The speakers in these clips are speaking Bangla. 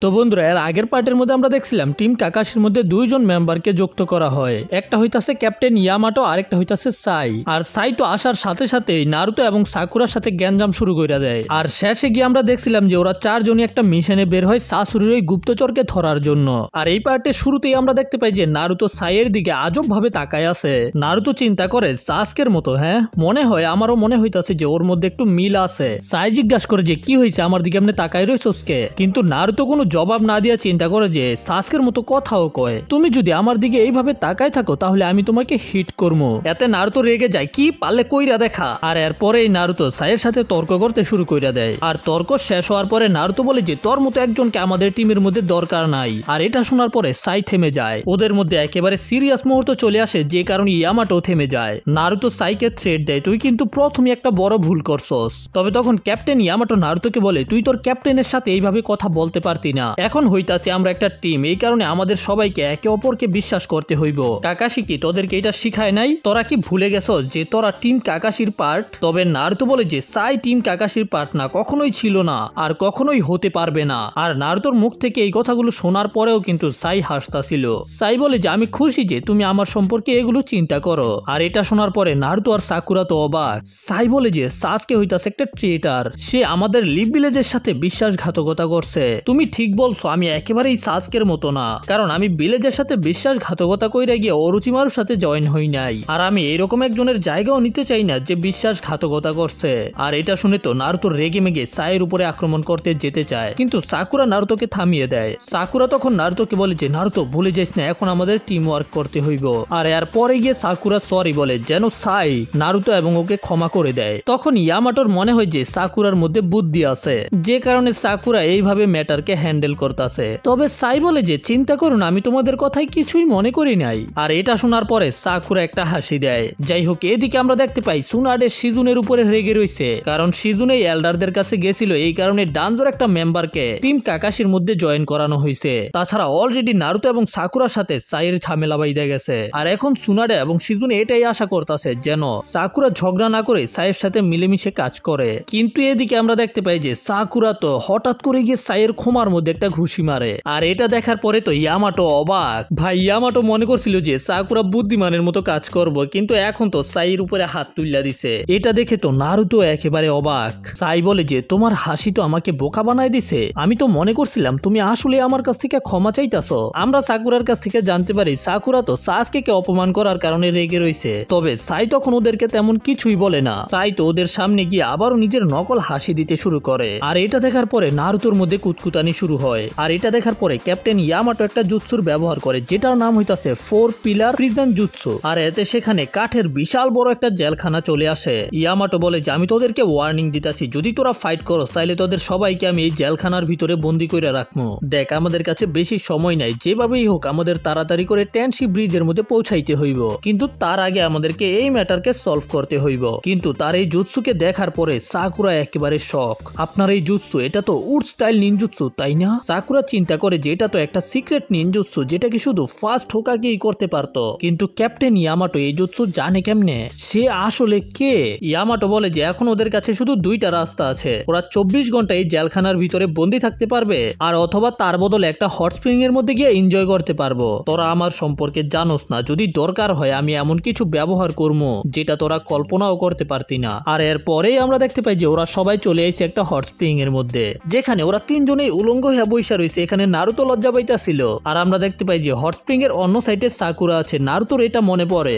তো বন্ধুরা এর আগের পার্টের মধ্যে আমরা দেখছিলাম টিম কাকাশির মধ্যে দুইজন মেম্বারকে যুক্ত করা হয়। একটা হইতাছে ক্যাপ্টেন ইয়ামাটো, আরেকটা হইতাছে সাই। আর সাই তো আসার সাথে সাথেই নারুতো এবং সাকুরার সাথে গ্যাঞ্জাম শুরু করে দেয়। আর শেষে গিয়ে আমরা দেখছিলাম যে ওরা চারজনই একটা মিশনে বের হয় সাসুরির ওই গুপ্তচরকে ধরার জন্য। আর এই পার্টের শুরুতেই আমরা দেখতে পাই যে নারুতো সাইয়ের দিকে আজব ভাবে তাকায় আছে। নারুতো চিন্তা করে সাসকের মতো, হ্যাঁ মনে হয়, আমারও মনে হইতাছে যে ওর মধ্যে একটু মিল আছে। সাই জিজ্ঞাসা করে যে কি হয়েছে, আমার দিকে এমনি তাকায় রয়েছস কে? কিন্তু নারুতো কোনো জবাব না দিয়া চিন্তা করে যে সাসকের মতো কথাও কয়, তুমি যদি আমার দিকে এইভাবে তাকায় থাকো তাহলে আমি তোমাকে হিট করবো। এতে নারুতো রেগে যায়, কি পারলে কইরা দেখা। আর এরপরেই নারুতো সাইয়ের সাথে তর্ক করতে শুরু কইরা দেয়। আর তর্ক শেষ হওয়ার পরে নারুতো বলে যে তোর মতো একজনকে আমাদের টিমের মধ্যে দরকার নাই। আর এটা শোনার পরে সাই থেমে যায়। ওদের মধ্যে একেবারে সিরিয়াস মুহূর্ত চলে আসে, যে কারণে ইয়ামাটো থেমে যায়। নারুতো সাইকে থ্রেট দেয়, তুই কিন্তু প্রথমে একটা বড় ভুল করছস। তবে তখন ক্যাপ্টেন ইয়ামাটো নারুতোকে বলে, তুই তোর ক্যাপ্টেনের সাথে এইভাবে কথা বলতে পারতি না। এখন হইতাছে আমরা একটা টিম, এই কারণে আমাদের সবাইকে একে অপরকে বিশ্বাস করতে হইব। কাকাশি কি তোদেরকে এটা শিখায় নাই? তোরা কি ভুলে গেছস যে তোরা টিম কাকাশির পার্ট? তবে নারুতো বলে যে সাই টিম কাকাশির পার্ট না, কখনোই ছিল না আর কখনোই হতে পারবে না। আর নারুতোর মুখ থেকে এই কথাগুলো শোনার পরেও কিন্তু সাই হাসতাছিল। সাই বলে যে আমি খুশি যে তুমি আমার সম্পর্কে এগুলো চিন্তা করো। আর এটা শোনার পরে নারুতো আর সাকুরা তো অবাক। সাই বলে যে সাসকে হইতাছে একটা ট্রেটার, সে আমাদের লিভ ভিলেজের সাথে বিশ্বাসঘাতকতা করছে। তুমি ঠিক বলছো, আমি একেবারেই সাসকের মতো না, কারণ আমি ভিলেজের সাথে বিশ্বাসঘাতকতা কইরা গিয়ে অরুচিমারুর সাথে জয়েন হই নাই। আর আমি এরকম একজনের জায়গাও নিতে চাই না যে বিশ্বাসঘাতকতা করছে। আর এটা শুনে তো নারুতো রেগে মেগে সাইয়ের উপরে আক্রমণ করতে যেতে চায়, কিন্তু সাকুরা নারুতোকে থামিয়ে দেয়। সাকুরা তখন নারুতোকে বলে যে নারুতো ভুলে যাইস না, এখন আমাদের টিম ওয়ার্ক করতে হইব। আর এরপরে গিয়ে সাকুরা সরি বলে যেন সাই নারুতো এবং ওকে ক্ষমা করে দেয়। তখন ইয়ামাটোর মনে হয় যে সাকুরার মধ্যে বুদ্ধি আছে, যে কারণে সাকুরা এইভাবে ম্যাটারকে হ্যান্ডেল করতেছে। তবে সাই বলে যে চিন্তা করুন, আমি তোমাদের কথাই কিছুই মনে করি নাই। আর এটা শোনার পরে সাকুরা একটা হাসি দেয়। যাই হোক, এদিকে আমরা দেখতে পাই সুনাডে শিজুনের উপরে রেগে রয়েছে, কারণ শিজুন এই এল্ডারদের কাছে গেছিল, এই কারণে ডানজোর একটা মেম্বারকে টিম কাকাশির মধ্যে জয়েন করানো হয়েছে। তাছাড়া অলরেডি নারুতো এবং সাকুরার সাথে সাইয়ের ঝামেলা বাইদা গেছে। আর এখন সুনাডে এবং শিজুন এটাই আশা করতেছে যেন সাকুরা ঝগড়া না করে সাইয়ের সাথে মিলেমিশে কাজ করে। কিন্তু এদিকে আমরা দেখতে পাই যে সাকুরা তো হঠাৎ করে গিয়ে সাইয়ের খোমার মধ্যে একটা ঘুষি মারে। আর এটা দেখার পরে তো ইয়ামাটো অবাক। ভাই ইয়ামাটো মনে করছিল যে সাকুরা বুদ্ধিমানের মতো কাজ করব, কিন্তু এখন তো সাইয়ের উপরে হাত তুইলা দিছে। এটা দেখে তো নারুতো একেবারে অবাক। সাই বলে যে তোমার হাসি তো আমাকে বোকা বানায় দিছে, আমি তো মনে করছিলাম তুমি আসলে আমার কাছ থেকে ক্ষমা চাইতাছো। আমরা সাকুরার কাছ থেকে জানতে পারি সাকুরা তো সাসকে অপমান করার কারণে রেগে রয়েছে। তবে সাই তখন ওদেরকে তেমন কিছুই বলে না। সাই তো ওদের সামনে গিয়ে আবারও নিজের নকল হাসি দিতে শুরু করে। আর এটা দেখার পরে নারুতোর মধ্যে কুতকুতানি শুরু হয়। আর এটা দেখার পরে ক্যাপ্টেন ইয়ামাটো একটা জুৎসুর ব্যবহার করে, যেটার নাম হইতাছে 4 পিলার প্রিজন জুৎসু। আর এতে সেখানে কাঠের বিশাল বড় একটা জেলখানা চলে আসে। ইয়ামাটো বলে যে আমি তোদেরকে ওয়ার্নিং দিতাছি, যদি তোরা ফাইট করস তাইলে তোদের সবাইকে আমি এই জেলখানার ভিতরে বন্দি করে রাখবো। দেখ আমাদের কাছে বেশি সময় নাই, যেভাবেই হোক আমাদের তাড়াতাড়ি করে টেনশি ব্রিজের মধ্যে পৌঁছাইতে হইব, কিন্তু তার আগে আমাদেরকে এই ম্যাটারকে সলভ করতে হইব। কিন্তু তার এই জুৎসুকে দেখার পরে সাকুরা একেবারে শক। আপনার এই জুৎসু, এটা তো উড স্টাইল নিনজুৎসু তাই না? সাকুরা চিন্তা করে যে এটা তো একটা সিক্রেট নিনজুৎসু, যেটা কি শুধু ফার্স্ট হোকাগেই করতে পারতো। কিন্তু ক্যাপ্টেন ইয়ামাটো এই জুৎসু জানে কেমনে? সে আসলে কে? ইয়ামাটো বলে যে এখন ওদের কাছে শুধু দুইটা রাস্তা আছে, ওরা 24 ঘন্টা এই জেলখানার ভিতরে বন্দি থাকতে পারবে, আর অথবা তার বদলে একটা হট স্প্রিং এর মধ্যে গিয়ে এনজয় করতে পারবো। তোরা আমার সম্পর্কে জানোস না, যদি দরকার হয় আমি এমন কিছু ব্যবহার করবো যেটা তোরা কল্পনাও করতে পারতি না। আর এরপরেই আমরা দেখতে পাই যে ওরা সবাই চলে আসছে একটা হট স্প্রিং এর মধ্যে, যেখানে ওরা তিনজনেই উলঙ্গ হয়ে বইসা রয়েছে। এখানে নারুতো লজ্জা পাইতাছিল। আর আমরা দেখতে পাই যে হট স্প্রিং এর অন্য সাইডে সাকুরা আছে। নারুতোর এটা মনে পড়ে।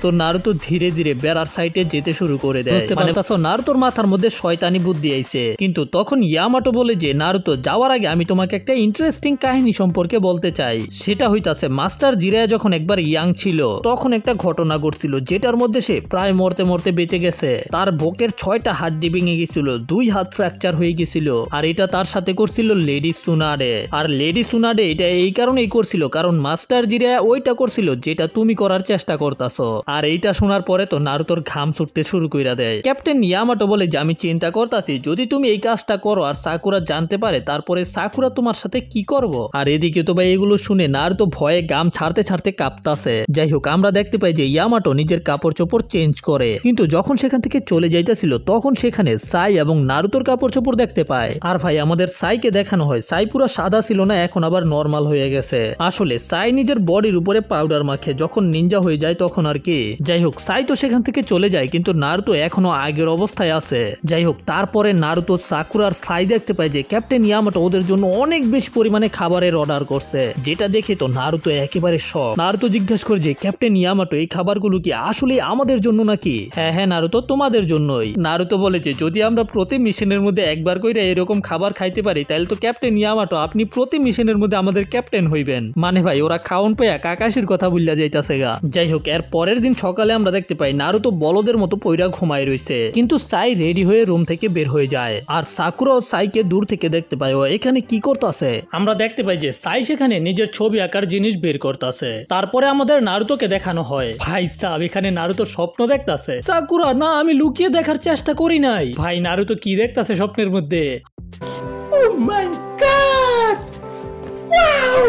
তো নারুতো ধীরে ধীরে বেড়ার সাইডে যেতে শুরু করে দেয়। মানে নারুতোর মাথার মধ্যে শয়তানি বুদ্ধি আইছে। কিন্তু তখন ইয়ামাটো বলে যে নারুতো, যাওয়ার আগে আমি তোমাকে একটা ইন্টারেস্টিং কাহিনী সম্পর্কে বলতে চাই। সেটা হইতাছে মাস্টার জিরায়া যখন একবার ইয়াং ছিল তখন একটা ঘটনা ঘটছিল, যেটার মধ্যে সে প্রায় মরতে মরতে বেঁচে গেছে। তার বুকের 6টা হাড্ডি ভেঙে গেছিল, 2 হাত ফ্র্যাকচার হয়ে গেছিল। আর এটা তার সাথে করছিল লেডি সুনাডে। আর লেডি সুনাডে এটা এই কারণেই করছিল কারণ মাস্টার জিরায়া ওইটা করছিল যেটা তুমি করার চেষ্টা করতাছো। আর এইটা শোনার পরে তো নারুতোর ঘাম ছুটতে শুরু কইরা দেয়। ক্যাপ্টেন ইয়ামাটো বলে যে আমি চিন্তা করতাছি যদি তুমি এই কাজটা করো আর সাকুরা জানতে পারে তারপরে সাকুরা তোমার সাথে কি করব। আর এদিকে তো ভাই এগুলো শুনে নারুতো ভয়ে গাম ছাড়তে ছাড়তে কাঁপতাছে। যাই হোক আমরা দেখতে পাই যে ইয়ামাটো নিজের কাপড় চোপড় চেঞ্জ করে, কিন্তু যখন সেখান থেকে চলে যাইতেছিল তখন সেখানে সাই এবং নারুতোর কাপড় চোপড় দেখতে পায়। আর ভাই আমাদের সাইকে দেখানো হয় সাই পুরো সাদা ছিল না, এখন আবার নর্মাল হয়ে গেছে। আসলে সাই নিজের বডির উপরে পাউডার মাখে যখন নিনজা হয়ে যায় তখন আর কি। যাই হোক সাই তো সেখান থেকে চলে যায়, কিন্তু নারুতো এখনো আগের অবস্থায় আছে। যাই হোক তারপরে নারুতো সাকুরার সাই দেখতে পায় যে ক্যাপ্টেন ইয়ামাটো ওদের জন্য অনেক বেশি পরিমাণে খাবারের অর্ডার করছে, যেটা দেখে তো নারুতো একেবারে শক। নারুতো জিজ্ঞাসা করে যে ক্যাপ্টেন ইয়ামাটো এই খাবারগুলো কি আসলে আমাদের জন্য নাকি? হ্যাঁ হ্যাঁ নারুতো তোমাদের জন্যই। নারুতো বলে যে যদি আমরা প্রতি মিশনের মধ্যে একবার কইরা এরকম খাবার খাইতে পারি তাহলে তো ক্যাপ্টেন ইয়ামাটো আপনি প্রতি মিশনের মধ্যে আমাদের ক্যাপ্টেন হইবেন। মানে ভাই ওরা খাওন পেয়া কাকাশির কথা বললা যাইতাছে গা। যাই হোক এর পরের দিন সকালে আমরা দেখতে পাই নারুতো বলদের মতো পইরা ঘুমায় রইছে, কিন্তু সাই রেডি হয়ে রুম থেকে বের হয়ে যায়। আর সাকুরা ও সাইকে দূর থেকে দেখতে পায় ও এখানে কি করতেছে। আমরা দেখতে পাই যে সাই সেখানে নিজের ছবি আঁকার জিনিস বের করতেছে। তারপরে আমাদের নারুতোকে দেখানো হয়। ভাই সাব এখানে নারুতো স্বপ্ন দেখতাছে। সাকুরা না আমি লুকিয়ে দেখার চেষ্টা করি নাই। ভাই নারুতো কি দেখতাছে স্বপ্নের মধ্যে? Oh my God! Wow!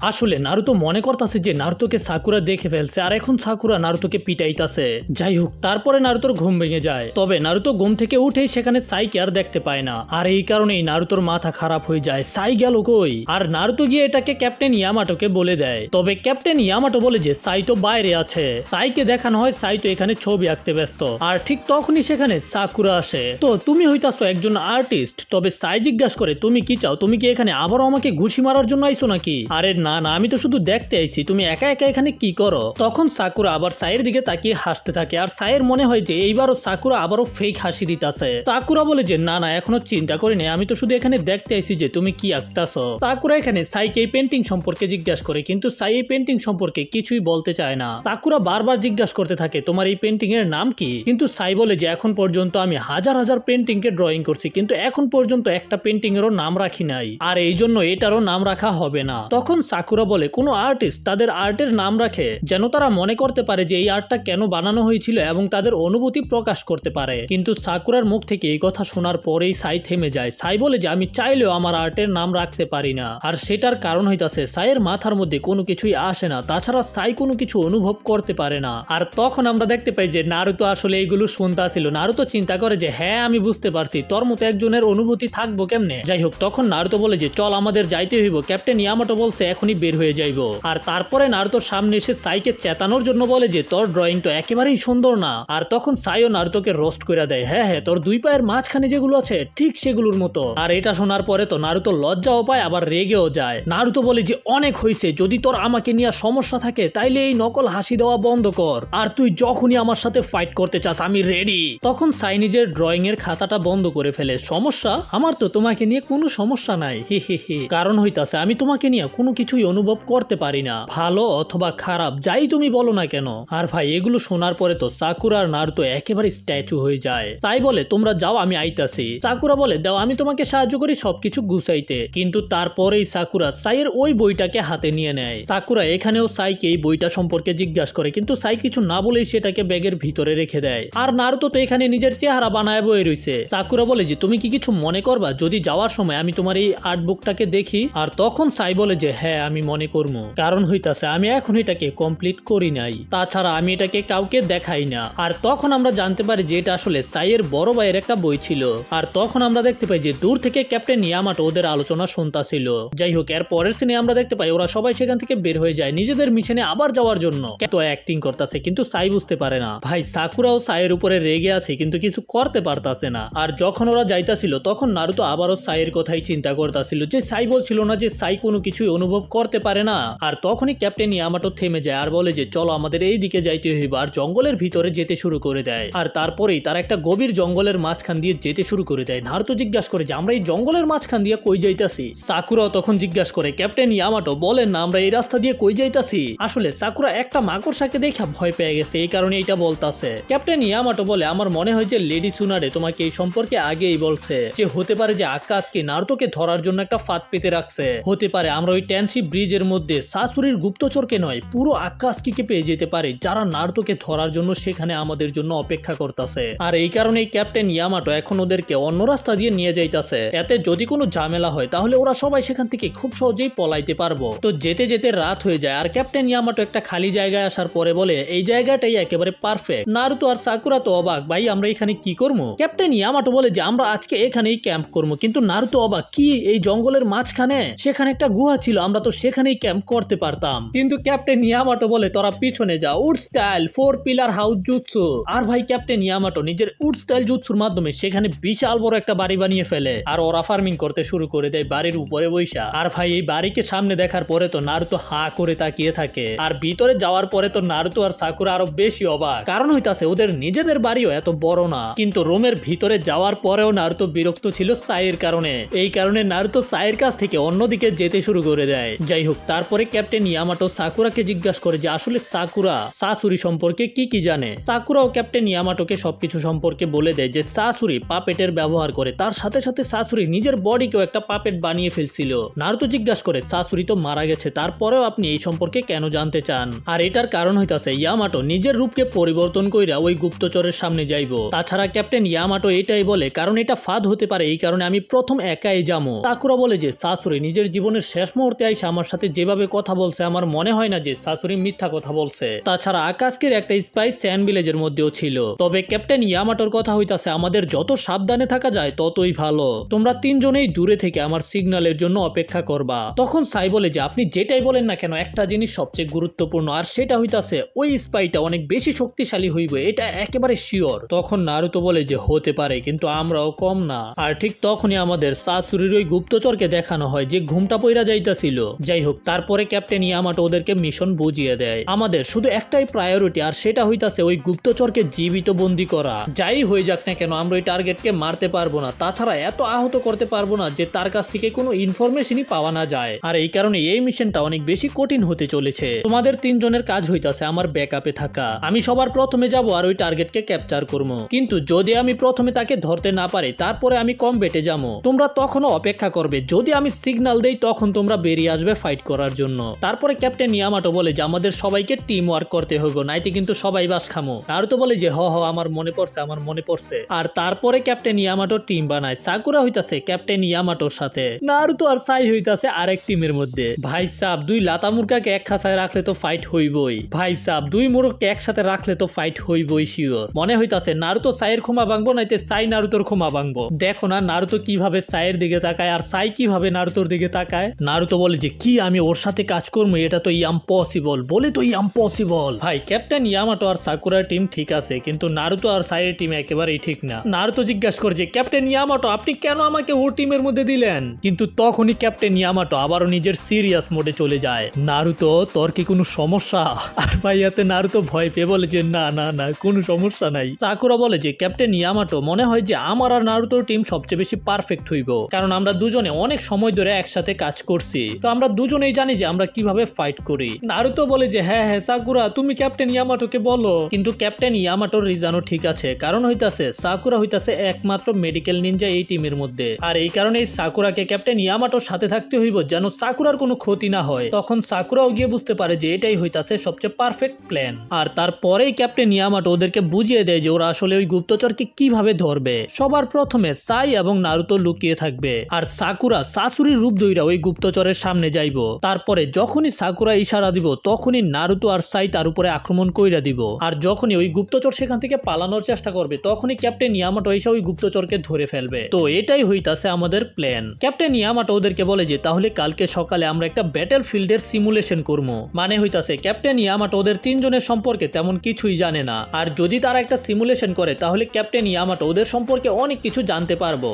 আসলে নারুতো মনে করতেছে যে নারুতোকে সাকুরা দেখে ফেলছে আর এখন সাকুরা নারুতোকে পিটাইতাছে। যাই হোক তারপরে নারুতোর ঘুম ভেঙে যায়, তবে নারুতো ঘুম থেকে উঠেই সেখানে সাইকে আর দেখতে পায় না। আর এই কারণেই নারুতোর মাথা খারাপ হয়ে যায়, সাই গেল কই। আর নারুতো গিয়ে এটাকে ক্যাপ্টেন ইয়ামাটোকে বলে দেয়, তবে ক্যাপ্টেন ইয়ামাটো বলে যে সাই তো বাইরে আছে। সাইকে দেখানো হয় সাই তো এখানে ছবি আঁকতে ব্যস্ত। আর ঠিক তখনই সেখানে সাকুরা আসে। তো তুমি হইতাছো একজন আর্টিস্ট। তবে সাই জিজ্ঞাসা করে তুমি কি চাও, তুমি কি এখানে আবারও আমাকে ঘুষি মারার জন্য আইছো নাকি? আরে না না আমি তো শুধু দেখতে আইছি, তুমি একা একা এখানে কি করো? তখন সাকুরা আবার সাইয়ের দিকে তাকিয়ে হাসতে থাকে, আর সাইয়ের মনে হয় যে এইবারও সাকুরা আবারও ফেক হাসি দিতাছে। সাকুরা বলে যে না না এখনো চিন্তা করিনি, আমি তো শুধু এখানে দেখতে আইছি যে তুমি কি আঁকতাছো। সাকুরা এখানে সাইকে এই পেন্টিং সম্পর্কে জিজ্ঞাসা করে, কিন্তু সাই এই পেন্টিং সম্পর্কে কিছুই বলতে চায় না। সাকুরা বারবার জিজ্ঞাসা করতে থাকে তোমার এই পেন্টিং এর নাম কি, কিন্তু সাই বলে যে এখন পর্যন্ত আমি হাজার হাজার পেন্টিং কে ড্রয়িং করছি, কিন্তু এখন পর্যন্ত একটা পেন্টিং এরও নাম রাখি নাই, আর এই জন্য এটারও নাম রাখা হবে না। তখন সাকুরা বলে কোনো আর্টিস্ট তাদের আর্টের নাম রাখে যেন তারা মনে করতে পারে যে এই আর্টটা কেন বানানো হয়েছিল এবং তাদের অনুভূতি প্রকাশ করতে পারে। কিন্তু সাকুরার মুখ থেকে এই কথা শোনার পরেই সাই থেমে যায়। সাই বলে যে আমি চাইলেও আমার আর্টের নাম রাখতে পারি না, আর সেটার কারণ হইতাছে সাইয়ের মাথার মধ্যে কোনো কিছুই আসে না, তাছাড়া সাই কোনো কিছু অনুভব করতে পারে না। আর তখন আমরা দেখতে পাই যে নারুতো আসলে এইগুলো শুনতাছিল। নারুতো চিন্তা করে যে হ্যাঁ আমি বুঝতে পারছি তোর মতো একজনের অনুভূতি থাকবো কেমনে। যাই হোক তখন নারুতো বলে যে চল আমাদের যাইতে হইব, ক্যাপ্টেন ইয়ামাটো বলছে এখনই বের হয়ে যাইব। আর তারপরে নারুতোর সামনে এসে সাইকে চেতানোর জন্য বলে যে তোর ড্রয়িং তো একেবারেই সুন্দর না। আর তখন সাইও নারুতোকে রোস্ট করে দেয়, হ্যাঁ হ্যাঁ তোর দুই পায়ের মাঝখানে যেগুলো আছে ঠিক সেগুলোর মতো। আর এটা শোনার পরে তো নারুতো লজ্জাও পায় আবার রেগেও যায়। নারুতো বলে যে অনেক হইছে, যদি তোর আমাকে নিয়ে সমস্যা থাকে তাইলে এই নকল হাসি দেওয়া বন্ধ কর, আর তুই যখনই আমার সাথে ফাইট করতে চাস আমি রেডি। তখন সাই নিজের ড্রয়িং এর খাতাটা বন্ধ করে ফেলে। সমস্যা? আমার তো তোমাকে নিয়ে কোনো সমস্যা নাই, হি হি হি। কারণ হইতাছে আমি তোমাকে নিয়ে কোনো কিছুই অনুভব করতে পারি না, ভালো অথবা খারাপ যাই তুমি বলো না কেন। আর ভাই এগুলো শোনার পরে তো সাকুরা আর নারুতো একেবারে স্ট্যাচু হয়ে যায়। সাই বলে তোমরা যাও আমি আইতাছি। সাকুরা বলে দাও আমি তোমাকে সাহায্য করি সবকিছু গুছাইতে। কিন্তু তারপরেই সাকুরা সাইয়ের ওই বইটাকে হাতে নিয়ে নেয়। সাকুরা এখানেও সাইকে এই বইটা সম্পর্কে জিজ্ঞাসা করে, কিন্তু সাই কিছু না বলেই সেটাকে ব্যাগের ভিতরে রেখে দেয়। আর নারুতো তো এখানে নিজের চেহারা বানায় বয়ে রইছে। সাকুরা বলে যে তুমি কি কিছু মনে করবা যদি যাওয়ার সময় আমি তোমার এই আর্ট বুকটাকে দেখি? আর তখন সাই বলে যে হ্যাঁ আমি মনে করবো, কারণ হইতাছে আমি এখন এটাকে কমপ্লিট করি নাই, তাছাড়া আমি এটাকে কাউকে দেখাই না। আর তখন আমরা জানতে পারি যে এটা আসলে সাইয়ের বড় ভাইয়ের একটা বই ছিল। আর তখন আমরা দেখতে পাই যে দূর থেকে ক্যাপ্টেন ইয়ামাটো ওদের আলোচনা শুনতাছিল। যাই হোক এর পরের সিনে আমরা দেখতে পাই ওরা সবাই সেখান থেকে বের হয়ে যায় নিজেদের মিশনে আবার যাওয়ার জন্য। এত অ্যাক্টিং করতেছে কিন্তু সাই বুঝতে পারে না। ভাই সাকুরাও সাইয়ের উপরে রেগে আছে কিন্তু কিছু করতে পারতাছে না। আর যখন ওরা যাইতাছিল তখন নারুতো আবারও সাইয়ের কথাই চিন্তা করতেছিল যে সাই বলছিল না যে সাই কোনো কিছুই অনুভব করতে পারে না। আর তখনই ক্যাপ্টেন ইয়ামাটো থেমে যায় আর বলে যে চলো আমাদের এই দিকে যাইতে হইব, আর জঙ্গলের ভিতরে যেতে শুরু করে দেয়। আর তারপরেই তারা একটা গভীর জঙ্গলের মাঝখান দিয়ে যেতে শুরু করে দেয়। নারুতো জিজ্ঞাসা করে যে আমরা এই জঙ্গলের মাঝখান দিয়ে কই যাইতাছি? সাকুরাও তখন জিজ্ঞাসা করে ক্যাপ্টেন ইয়ামাটো বলেন না আমরা এই রাস্তা দিয়ে কই যাইতাছি? আসলে সাকুরা একটা মাকড়সাকে দেখা ভয় পেয়ে গেছে, এই কারণে এটা বলতাছে। ক্যাপ্টেন ইয়ামাটো বলে আমার মনে হয় যে লেডি সুনারে তোমাকে এই সম্পর্কে আগেই বলছে যে হতে পারে যে আকাশকে নারুতোকে ধরার জন্য একটা ফাঁদ পেতে রাখছে, হতে পারে আমরা ওই ট্যানশি ব্রিজের মধ্যে সাসুরির গুপ্তচরকে নয় পুরো আকাশকে পেয়ে যেতে পারে, যারা নারুতোকে ধরার জন্য সেখানে আমাদের জন্য অপেক্ষা করতেছে। আর এই কারণেই ক্যাপ্টেন ইয়ামাটো এখন ওদেরকে অন্য রাস্তা দিয়ে নিয়ে যাইতাছে। এতে যদি কোনো ঝামেলা হয় তাহলে ওরা সবাই সেখান থেকে খুব সহজেই পলাইতে পারবো। তো যেতে যেতে রাত হয়ে যায় আর ক্যাপ্টেন ইয়ামাটো একটা খালি জায়গায় আসার পরে বলে এই জায়গাটাই একেবারে পারফেক্ট। নারুতো আর সাকুরা তো অবাক, ভাই আমরা এখানে কি করবো? ক্যাপ্টেন ইয়ামাটো বলে যে আমরা আজকে এখানেই ক্যাম্প করবো। কিন্তু নারুতো অবাক, কি এই জঙ্গলের মাঝখানে? সেখানে একটা গুহা ছিল, আমরা তো সেখানেই ক্যাম্প করতে পারতাম। কিন্তু ক্যাপ্টেন ইয়ামাটো বলে তোরা পিছনে যা, wood style 4 pillar house jutsu. আর ভাই ক্যাপ্টেন ইয়ামাটো নিজের উড স্টাইল জুৎসুর মাধ্যমে সেখানে বিশাল বড় একটা বাড়ি বানিয়ে ফেলে আর ওরা ফার্মিং করতে শুরু করে দেয় বাড়ির উপরে বৈশা। আর ভাই এই বাড়িকে সামনে দেখার পরে তো নারুতো হা করে তাকিয়ে থাকে। আর ভিতরে যাওয়ার পরে তো নারুতো আর সাকুরা আরো বেশি অবাক, কারণ হইতাছে ওদের নিজেদের বাড়িও এত বড় না। কিন্তু রুমের ভিতরে যাওয়ার পরেও নারুতো বিরক্ত ছিল সাইয়ের কারণে। এই কারণে নারুতো সাইয়ের কাছ থেকে অন্যদিকে যেতে শুরু করে দেয়। যাই হোক, তারপরে ক্যাপ্টেন ইয়ামাটো সাকুরাকে জিজ্ঞাসা করে যে আসলে সাকুরা সাসুরি সম্পর্কে কি কি জানে। সাকুরাও ক্যাপ্টেন ইয়ামাটোকে সবকিছু সম্পর্কে বলে দেয় যে সাসুরি পাপেটের ব্যবহার করে, তার সাথে সাথে সাসুরি নিজের বডিকেও একটা পাপেট বানিয়ে ফেলছিল। নারুতো জিজ্ঞাসা করে সাসুরি তো মারা গেছে, তারপরেও আপনি এই সম্পর্কে কেন জানতে চান? আর এটার কারণ হইতাছে ইয়ামাটো নিজের রূপকে পরিবর্তন কইরা ওই গুপ্তচরের সামনে যাইবো। তাছাড়া ক্যাপ্টেন ইয়ামাটো এটাই বলে কারণ এটা ফাঁদ হতে পারে, এই কারণে আমি প্রথম একাই যাবো। সাকুরা বলে যে সাসুরি নিজের জীবনের শেষ মুহূর্তে আইসা আমার সাথে যেভাবে কথা বলছে আমার মনে হয় না যে সাসুরি মিথ্যা কথা বলছে। তাছাড়া আকাশকের একটা স্পাই স্যান্ড ভিলেজের মধ্যেও ছিল। তবে ক্যাপ্টেন ইয়ামাটোর কথা হইতাছে আমাদের যত সাবধানে থাকা যায় ততই ভালো। তোমরা তিনজনেই দূরে থেকে আমার সিগন্যালের জন্য অপেক্ষা করবা। তখন সাই বলে যে আপনি যেটাই বলেন না কেন একটা জিনিস সবচেয়ে গুরুত্বপূর্ণ, আর সেটা হইতাছে ওই স্পাইটা অনেক বেশি শক্তিশালী হইবে, এটা একেবারে শিওর। তখন নারুতো বলে যে হতে পারে, কিন্তু আমরাও কম না। আর ঠিক তখনই আমাদের সাসুরির ওই গুপ্তচরকে দেখানো হয় যে ঘুমটা পইরা যাইতাছিল। যাই হোক, তারপরে ক্যাপ্টেন ইয়ামাটো ওদেরকে মিশন বুঝিয়ে দেয়। আমাদের শুধু একটাই প্রায়োরিটি, আর সেটা হইতাছে ওই গুপ্তচরকে জীবিত বন্দী করা। যাই হয়ে যাক না কেন আমরা ওই টার্গেটকে মারতে পারবো না, তাছাড়া এত আহত করতে পারবো না যে তার কাছ থেকে কোনো ইনফরমেশনই পাওয়া না যায়। আর এই কারণে এই মিশনটা অনেক বেশি কঠিন হতে চলেছে। তোমাদের তিনজনের কাজ হইতাছে আমার ব্যাকআপে থাকা। আমি সবার প্রথমে যাব আর ওই টার্গেটকে ক্যাপচার করবো। কিন্তু যদি আমি প্রথমে তাকে ধরতে না পারি তারপরে আমি কমব্যাটে যাবো। তোমরা তখনও অপেক্ষা করবে, যদি আমি সিগন্যাল দেই তখন তোমরা বেরিয়ে আসবে ফাইট করার জন্য। তারপরে ক্যাপ্টেন ইয়ামাটো বলে যে আমাদের সবাইকে টিম ওয়ার্ক করতে হবে, নাইতে কিন্তু সবাই বাস খামো। নারুতো বলে যে হ আমার মনে পড়ছে, আমার মনে পড়ছে। আর তারপরে ক্যাপ্টেন ইয়ামাটো টিম বানায়। সাকুরা হইতাছে ক্যাপ্টেন ইয়ামাটোর সাথে, নারুতো আর সাই হইতাছে আরেক টিমের মধ্যে। ভাই সাব, দুই লাতা মুরগাকে এক খাঁচায় রাখলে তো ফাইট হইবই। ভাই সাব, দুই মুরগকে একসাথে রাখলে তো ফাইট হইবই শিওর। মনে হইতাছে নারুতো সাইয়ের ক্ষমা ভাঙবো, নাইতে সাই নারুতোর ক্ষমা ভাঙবো। দেখো না নারুতো কিভাবে সাইয়ের দিকে তাকায় আর সাই কিভাবে নারুতোর দিকে তাকায়। নারুতো বলে যে কি আমি ওর সাথে কাজ করবো, এটা তো ইম্পসিবল, বলে তো ইম্পসিবল। ভাই ক্যাপ্টেন ইয়ামাটো আর সাকুরার টিম ঠিক আছে, কিন্তু নারুতো আর সাইয়ের টিম একেবারেই ঠিক না। নারুতো জিজ্ঞাসা করছে ক্যাপ্টেন ইয়ামাটো আপনি কেন আমাকে ওর টিমের মধ্যে দিলেন? কিন্তু তখনই ক্যাপ্টেন ইয়ামাটো আবারও নিজের সিরিয়াস মোডে চলে যায়। নারুতো তোর কি কোনো সমস্যা? আর ভাই এতে নারুতো ভয় পেয়ে বলে যে না না না কোনো সমস্যা নাই। সাকুরা বলে যে ক্যাপ্টেন ইয়ামাটো মনে হয় যে আমার আর নারুতোর টিম সবচেয়ে বেশি পারফেক্ট হইব, কারণ আমরা দুজনে অনেক সময় ধরে একসাথে কাজ করছি, তো আমরা দুজনেই জানি যে আমরা কিভাবে ফাইট করি। নারুতো বলে যে হ্যাঁ সাকুরা তুমি ক্যাপ্টেন ইয়ামাটোকে বলো। কিন্তু ক্যাপ্টেন ইয়ামাটোর রিজনও ঠিক আছে, কারণ হইতাছে সাকুরা হইতাছে একমাত্র মেডিকেল নিনজা এই টিমের মধ্যে। আর এই কারণেই সাকুরাকে ক্যাপ্টেন ইয়ামাটোর সাথে থাকতে হইব যেন সাকুরার কোনো ক্ষতি না হয়। তখন সাকুরাও গিয়ে বুঝতে পারে যে এটাই হইতাছে সবচেয়ে পারফেক্ট প্ল্যান। আর তারপরেই ক্যাপ্টেন ইয়ামাটো ওদেরকে বুঝিয়ে দেয় যে ওরা আসলে ওই গুপ্তচরকে কিভাবে ধরবে। সবার প্রথমে সাই এবং নারুতো লুকিয়ে থাকবে, আর সাকুরা সাসুরির রূপ ধইরা ওই গুপ্তচরের সামনে যাইব। তারপরে যখনই সাকুরা ইশারা দিব তখনই নারুতো আর সাই তার উপরে আক্রমণ কইরা দিব। আর যখনই ওই গুপ্তচর সেখান থেকে পালানোর চেষ্টা করবে তখনই ক্যাপ্টেন ইয়ামাটো এসে ওই গুপ্তচরকে ধরে ফেলবে। তো এটাই হইতাছে আমাদের প্ল্যান। ক্যাপ্টেন ইয়ামাটো ওদেরকে বলে যে তাহলে কালকে সকালে আমরা একটা ব্যাটল ফিল্ডের সিমুলেশন করবো। মানে হইতাছে ক্যাপ্টেন ইয়ামাটো ওদের তিনজনের সম্পর্কে তেমন কিছুই জানে না, আর যদি তারা একটা সিমুলেশন করে তাহলে ক্যাপ্টেন ইয়ামাটো ওদের সম্পর্কে অনেক কিছু জানতে পারবো।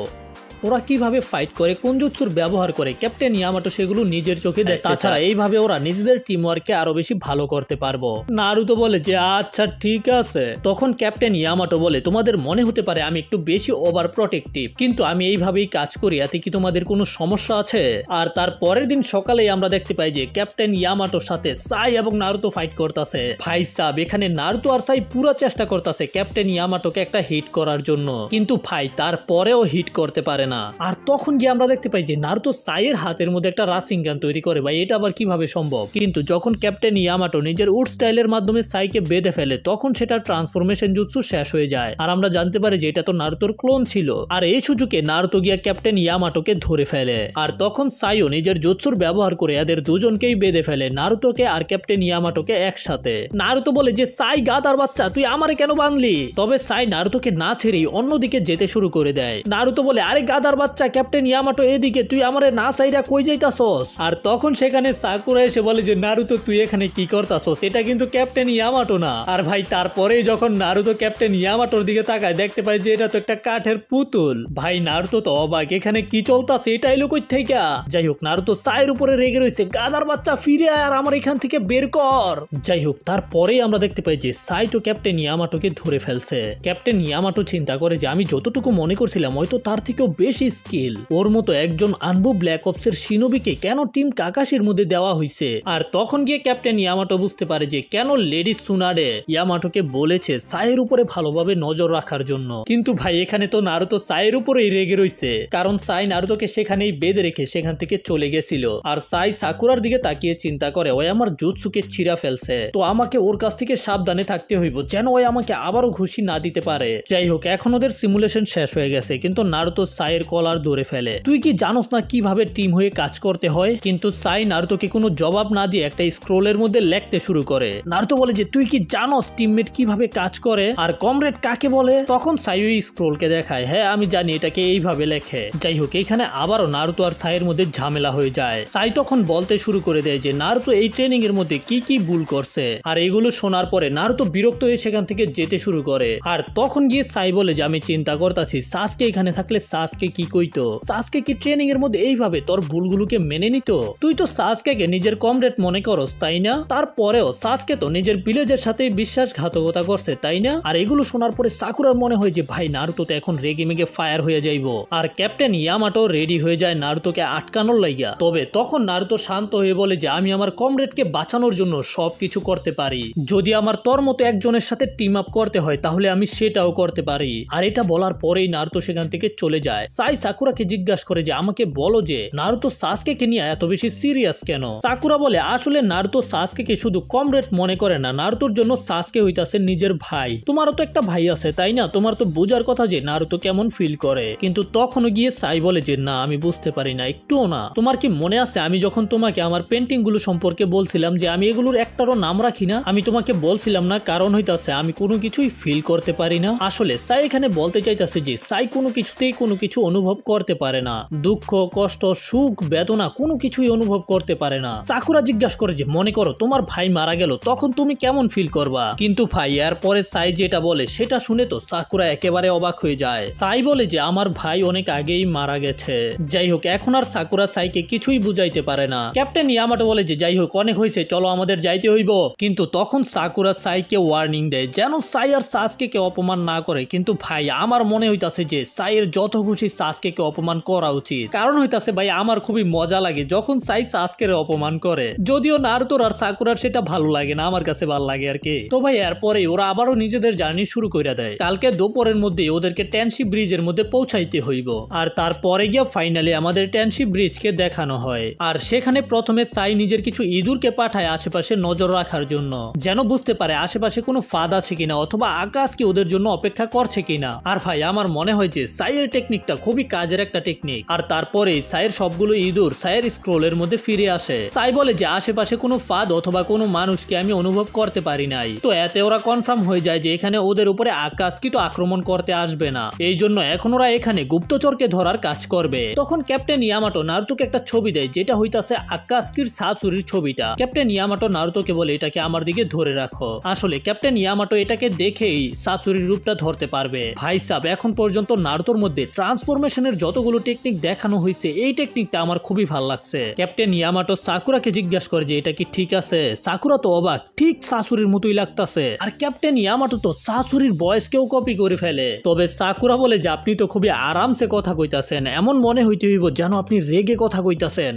ওরা কিভাবে ফাইট করে, কোন জুৎসুর ব্যবহার করে, ক্যাপ্টেন ইয়ামাটো সেগুলো নিজের চোখে দেখে। তাছাড়া এইভাবে ওরা নিজেদের টিম ওয়ার্ককে আরো বেশি ভালো করতে পারবো। নারুতো বলে যে আচ্ছা ঠিক আছে। তখন ক্যাপ্টেন ইয়ামাটো বলে তোমাদের মনে হতে পারে আমি একটু বেশি ওভার প্রোটেক্টিভ, কিন্তু আমি এইভাবেই কাজ করি, এতে কি তোমাদের কোনো সমস্যা আছে? আর তার পরের দিন সকালেই আমরা দেখতে পাই যে ক্যাপ্টেন ইয়ামাটোর সাথে সাই এবং নারুতো ফাইট করতেছে। ভাই সাব, এখানে নারুতো আর সাই পুরো চেষ্টা করতেছে ক্যাপ্টেন ইয়ামাটোকে একটা হিট করার জন্য, কিন্তু ভাই তারপরেও হিট করতে পারে না। আর তখন গিয়ে আমরা দেখতে পাই যে নারুতো সাইয়ের হাতের মধ্যে একটা রাসিনগান তৈরি করে। ভাই এটা আবার কিভাবে সম্ভব? কিন্তু যখন ক্যাপ্টেন ইয়ামাটো নিজের উড স্টাইলের মাধ্যমে সাইকে বেঁধে ফেলে তখন সেটা ট্রান্সফরমেশন জুৎসু শেষ হয়ে যায় আর আমরা জানতে পারি যে এটা তো নারুতোর ক্লোন ছিল। আর এই সুযোগে নারুতো গিয়া ক্যাপ্টেন ইয়ামাটোকে ধরে ফেলে আর তখন সাইও নিজের জুৎসুর ব্যবহার করে এদের দুজনকেই বেঁধে ফেলে, নারুতোকে আর ক্যাপ্টেন ইয়ামাটোকে একসাথে। নারুতো বলে যে সাই গাদার বাচ্চা, তুই আমারে কেন বাঁধলি? তবে সাই নারুতোকে না ছেড়েই অন্যদিকে যেতে শুরু করে দেয়। নারুতো বলে আরে গাদার বাচ্চা, ক্যাপ্টেন ইয়ামাটো এদিকে, তুই আমারে না সাইরা কই যাইতাছস? আর তখন সেখানে সাকুরা এসে বলে যে নারুতো তুই এখানে কি করতাছস? এটা কিন্তু ক্যাপ্টেন ইয়ামাটো না। আর ভাই তারপরেই যখন নারুতো ক্যাপ্টেন ইয়ামাটোর দিকে তাকায় দেখতে পায় যে এটা তো একটা কাঠের পুতুল। ভাই নারুতো তো অবাক, এখানে কি চলতাছে, এটা এলো কই থেকে? যাই হোক নারুতো সাইয়ের উপরে রেগে রয়েছে, গাদার বাচ্চা ফিরে আয় আর আমার এখান থেকে বের কর। যাই হোক তারপরেই আমরা দেখতে পাই যে সাই তো ক্যাপ্টেন ইয়ামাটোকে ধরে ফেলছে। ক্যাপ্টেন ইয়ামাটো চিন্তা করে যে আমি যতটুকু মনে করছিলাম হয়তো তার থেকেও বেশি স্কিল, ওর মতো একজন আনবু ব্ল্যাক অপসের শিনোবিকে কেন টিম কাকাশির মধ্যে দেওয়া হয়েছে। আর তখন গিয়ে ক্যাপ্টেন ইয়ামাটো বুঝতে পারে যে কেন লেডি সুনাডে ইয়ামাটোকে বলেছে সাইয়ের উপরে ভালোভাবে নজর রাখার জন্য। কিন্তু ভাই এখানে তো নারুতো সাইয়ের উপরেই রেগে রয়েছে, কারণ সাই নারুতোকে সেখানেই বেঁধে রেখে সেখান থেকে চলে গেছিল। আর সাই সাকুরার দিকে তাকিয়ে চিন্তা করে ওই আমার জুৎসুকে ছিঁড়া ফেলছে, তো আমাকে ওর কাছ থেকে সাবধানে থাকতে হইব যেন ওই আমাকে আবারও ঘুষি না দিতে পারে। যাই হোক এখন ওদের সিমুলেশন শেষ হয়ে গেছে, কিন্তু নারুতো সাইয়ের কলার ধরে ফেলে। তুই কি জানোস না কিভাবে টিম হয়ে কাজ করতে হয়? কিন্তু সাই নারুতোকে কোনো জবাব না দিয়ে একটা স্ক্রোলের মধ্যে লেখতে শুরু করে। নারুতো বলে যে তুই কি জানোস টিমমেট কিভাবে কাজ করে আর কমরেড কাকে বলে? তখন সাই ওই স্ক্রোলকে দেখায়, হ্যাঁ আমি জানি এটাকে এইভাবে লেখে। যাই হোক এখানে আবারও নারুতো আর সাইয়ের মধ্যে ঝামেলা হয়ে যায়। সাই তখন বলতে শুরু করে দেয় যে নারুতো এই ট্রেনিং এর মধ্যে কি কি ভুল করছে। আর এগুলো শোনার পরে নারুতো বিরক্ত হয়ে সেখান থেকে যেতে শুরু করে। আর তখন গিয়ে সাই বলে যে আমি চিন্তা করতেছি সাসকে এখানে থাকলে সাসকে কি কইতো? সাসকে কি ট্রেনিং এর মধ্যে এইভাবে তোর ভুলগুলোকে মেনে নিত? তুই তো সাসকে নিজের কমরেড মনে করস তাই না? তারপরেও সাসকে তো নিজের ভিলেজের সাথে বিশ্বাসঘাতকতা করছে তাই না? আর এগুলো শোনার পরে সাকুরার মনে হয় যে ভাই নারুতো তো এখন রেগে মেগে ফায়ার হয়ে যাইবো। আর ক্যাপ্টেন ইয়ামাটো রেডি হয়ে যায় নারুতোকে আটকানোর লাইগা। তবে তখন নারুতো শান্ত হয়ে বলে যে আমি আমার কমরেডকে বাঁচানোর জন্য সবকিছু করতে পারি, যদি আমার তোর মতো একজনের সাথে টিম আপ করতে হয় তাহলে আমি সেটাও করতে পারি। আর এটা বলার পরেই নারুতো সেখান থেকে চলে যায়। সাই সাকুরাকে জিজ্ঞাসা করে যে আমাকে বলো যে নারুতো সাসকে নিয়ে এত বেশি সিরিয়াস কেন? সাকুরা বলে আসলে নারুতো সাসকে শুধু কমরেড মনে করে না, নারুতোর জন্য সাসকে হইতাছে নিজের ভাই। তোমারও তো একটা ভাই আছে তাই না? তোমার তো বোঝার কথা যে নারুতো কেমন ফিল করে। কিন্তু তখনও গিয়ে সাই বলে যে না আমি বুঝতে পারি না, একটুও না। তোমার কি মনে আছে আমি যখন তোমাকে আমার পেন্টিং গুলো সম্পর্কে বলছিলাম যে আমি এগুলোর একটারও নাম রাখি না? আমি তোমাকে বলছিলাম না কারণ হইতাছে আমি কোনো কিছুই ফিল করতে পারি না। আসলে সাই এখানে বলতে চাইতাছে যে সাই কোনো কিছুতেই কোনো কিছু অনুভব করতে পারে না, দুঃখ কষ্ট সুখ বেদনা কোনো কিছুই অনুভব করতে পারে না। সাকুরা জিজ্ঞাসা করে যে মনে করো তোমার ভাই মারা গেল তখন তুমি কেমন ফিল করবা? কিন্তু ভাই এরপরে সাই যেটা বলে সেটা শুনে তো সাকুরা একেবারে অবাক হয়ে যায়। সাই বলে যে আমার ভাই অনেক আগেই মারা গেছে। যাই হোক এখন আর সাকুরা সাইকে কিছুই বুঝাইতে পারে না। ক্যাপ্টেন ইয়ামাটো বলে যে যাই হোক অনেক হয়েছে, চলো আমাদের যাইতে হইব। কিন্তু তখন সাকুরা সাইকে ওয়ার্নিং দেয় যেন সাই আর সাসকে অপমান না করে। কিন্তু ভাই আমার মনে হইতাছে যে সাইয়ের যত খুশি সাসকে অপমান করা উচিত, কারণ হইতাছে ভাই আমার খুবই মজা লাগে যখন সাই সাসকে অপমান করে, যদিও নারুতোর আর সাকুরার সেটা ভালো লাগে না, আমার কাছে ভালো লাগে আর কি। তো ভাই এরপরে ওরা আবারও নিজেদের জার্নি শুরু করে দেয়। কালকে দুপুরের মধ্যে ওদেরকে টেনশি ব্রিজের মধ্যে পৌঁছাইতে হইব। আর তারপরে গিয়ে ফাইনালি আমাদের টেনশি ব্রিজকে দেখানো হয়। আর সেখানে প্রথমে সাই নিজের কিছু ইঁদুরকে পাঠায় আশেপাশে নজর রাখার জন্য, যেন বুঝতে পারে আশেপাশে কোনো ফাঁদ আছে কিনা অথবা আকাশ কি ওদের জন্য অপেক্ষা করছে কিনা। আর ভাই আমার মনে হয় যে সাইয়ের টেকনিকটা খুবই কাজের একটা টেকনিক। আর তারপরে সাইয়ের সবগুলো ইঁদুর সাইয়ের স্ক্রোলের মধ্যে ফিরে আসে। সাই বলে যে আশেপাশে কোনো ফাঁদ অথবা কোনো মানুষকে আমি অনুভব করতে পারি নাই। তো এতে ওরা কনফার্ম হয়ে যায় যে এখানে ওদের উপরে আকাশকি তো আক্রমণ করতে আসবে না, এই জন্য এখন ওরা এখানে গুপ্তচরকে ধরার কাজ করবে। তখন ক্যাপ্টেন ইয়ামাটো নারুতোকে একটা ছবি দেয় যেটা হইতাছে আকাশকির শাশুড়ির ছবিটা। ক্যাপ্টেন ইয়ামাটো নারুতোকে বলে এটাকে আমার দিকে ধরে রাখো। আসলে ক্যাপ্টেন ইয়ামাটো এটাকে দেখেই শাশুড়ির রূপটা ধরতে পারবে। ভাই সাহেব এখন পর্যন্ত নারুতোর মধ্যে ট্রান্সফরমেশনের যতগুলো টেকনিক দেখানো হয়েছে এই টেকনিকটা আমার খুবই ভালো লাগছে। ক্যাপ্টেন ইয়ামাটো সাকুরাকে জিজ্ঞাসা করে যে এটা কি ঠিক আছে? সাকুরা তো অবাক, ঠিক শাশুড়ির মতোই লাগতাছে। আর ক্যাপ্টেন ইয়ামাটো তো শাশুড়ির বয়সকেও কপি করে ফেলে। তবে সাকুরা বলে যে আপনি তো খুবই আরামসে কথা কইতাছেন, এমন মনে হইতে হইব যেন আপনি রেগে কথা কইতাছেন।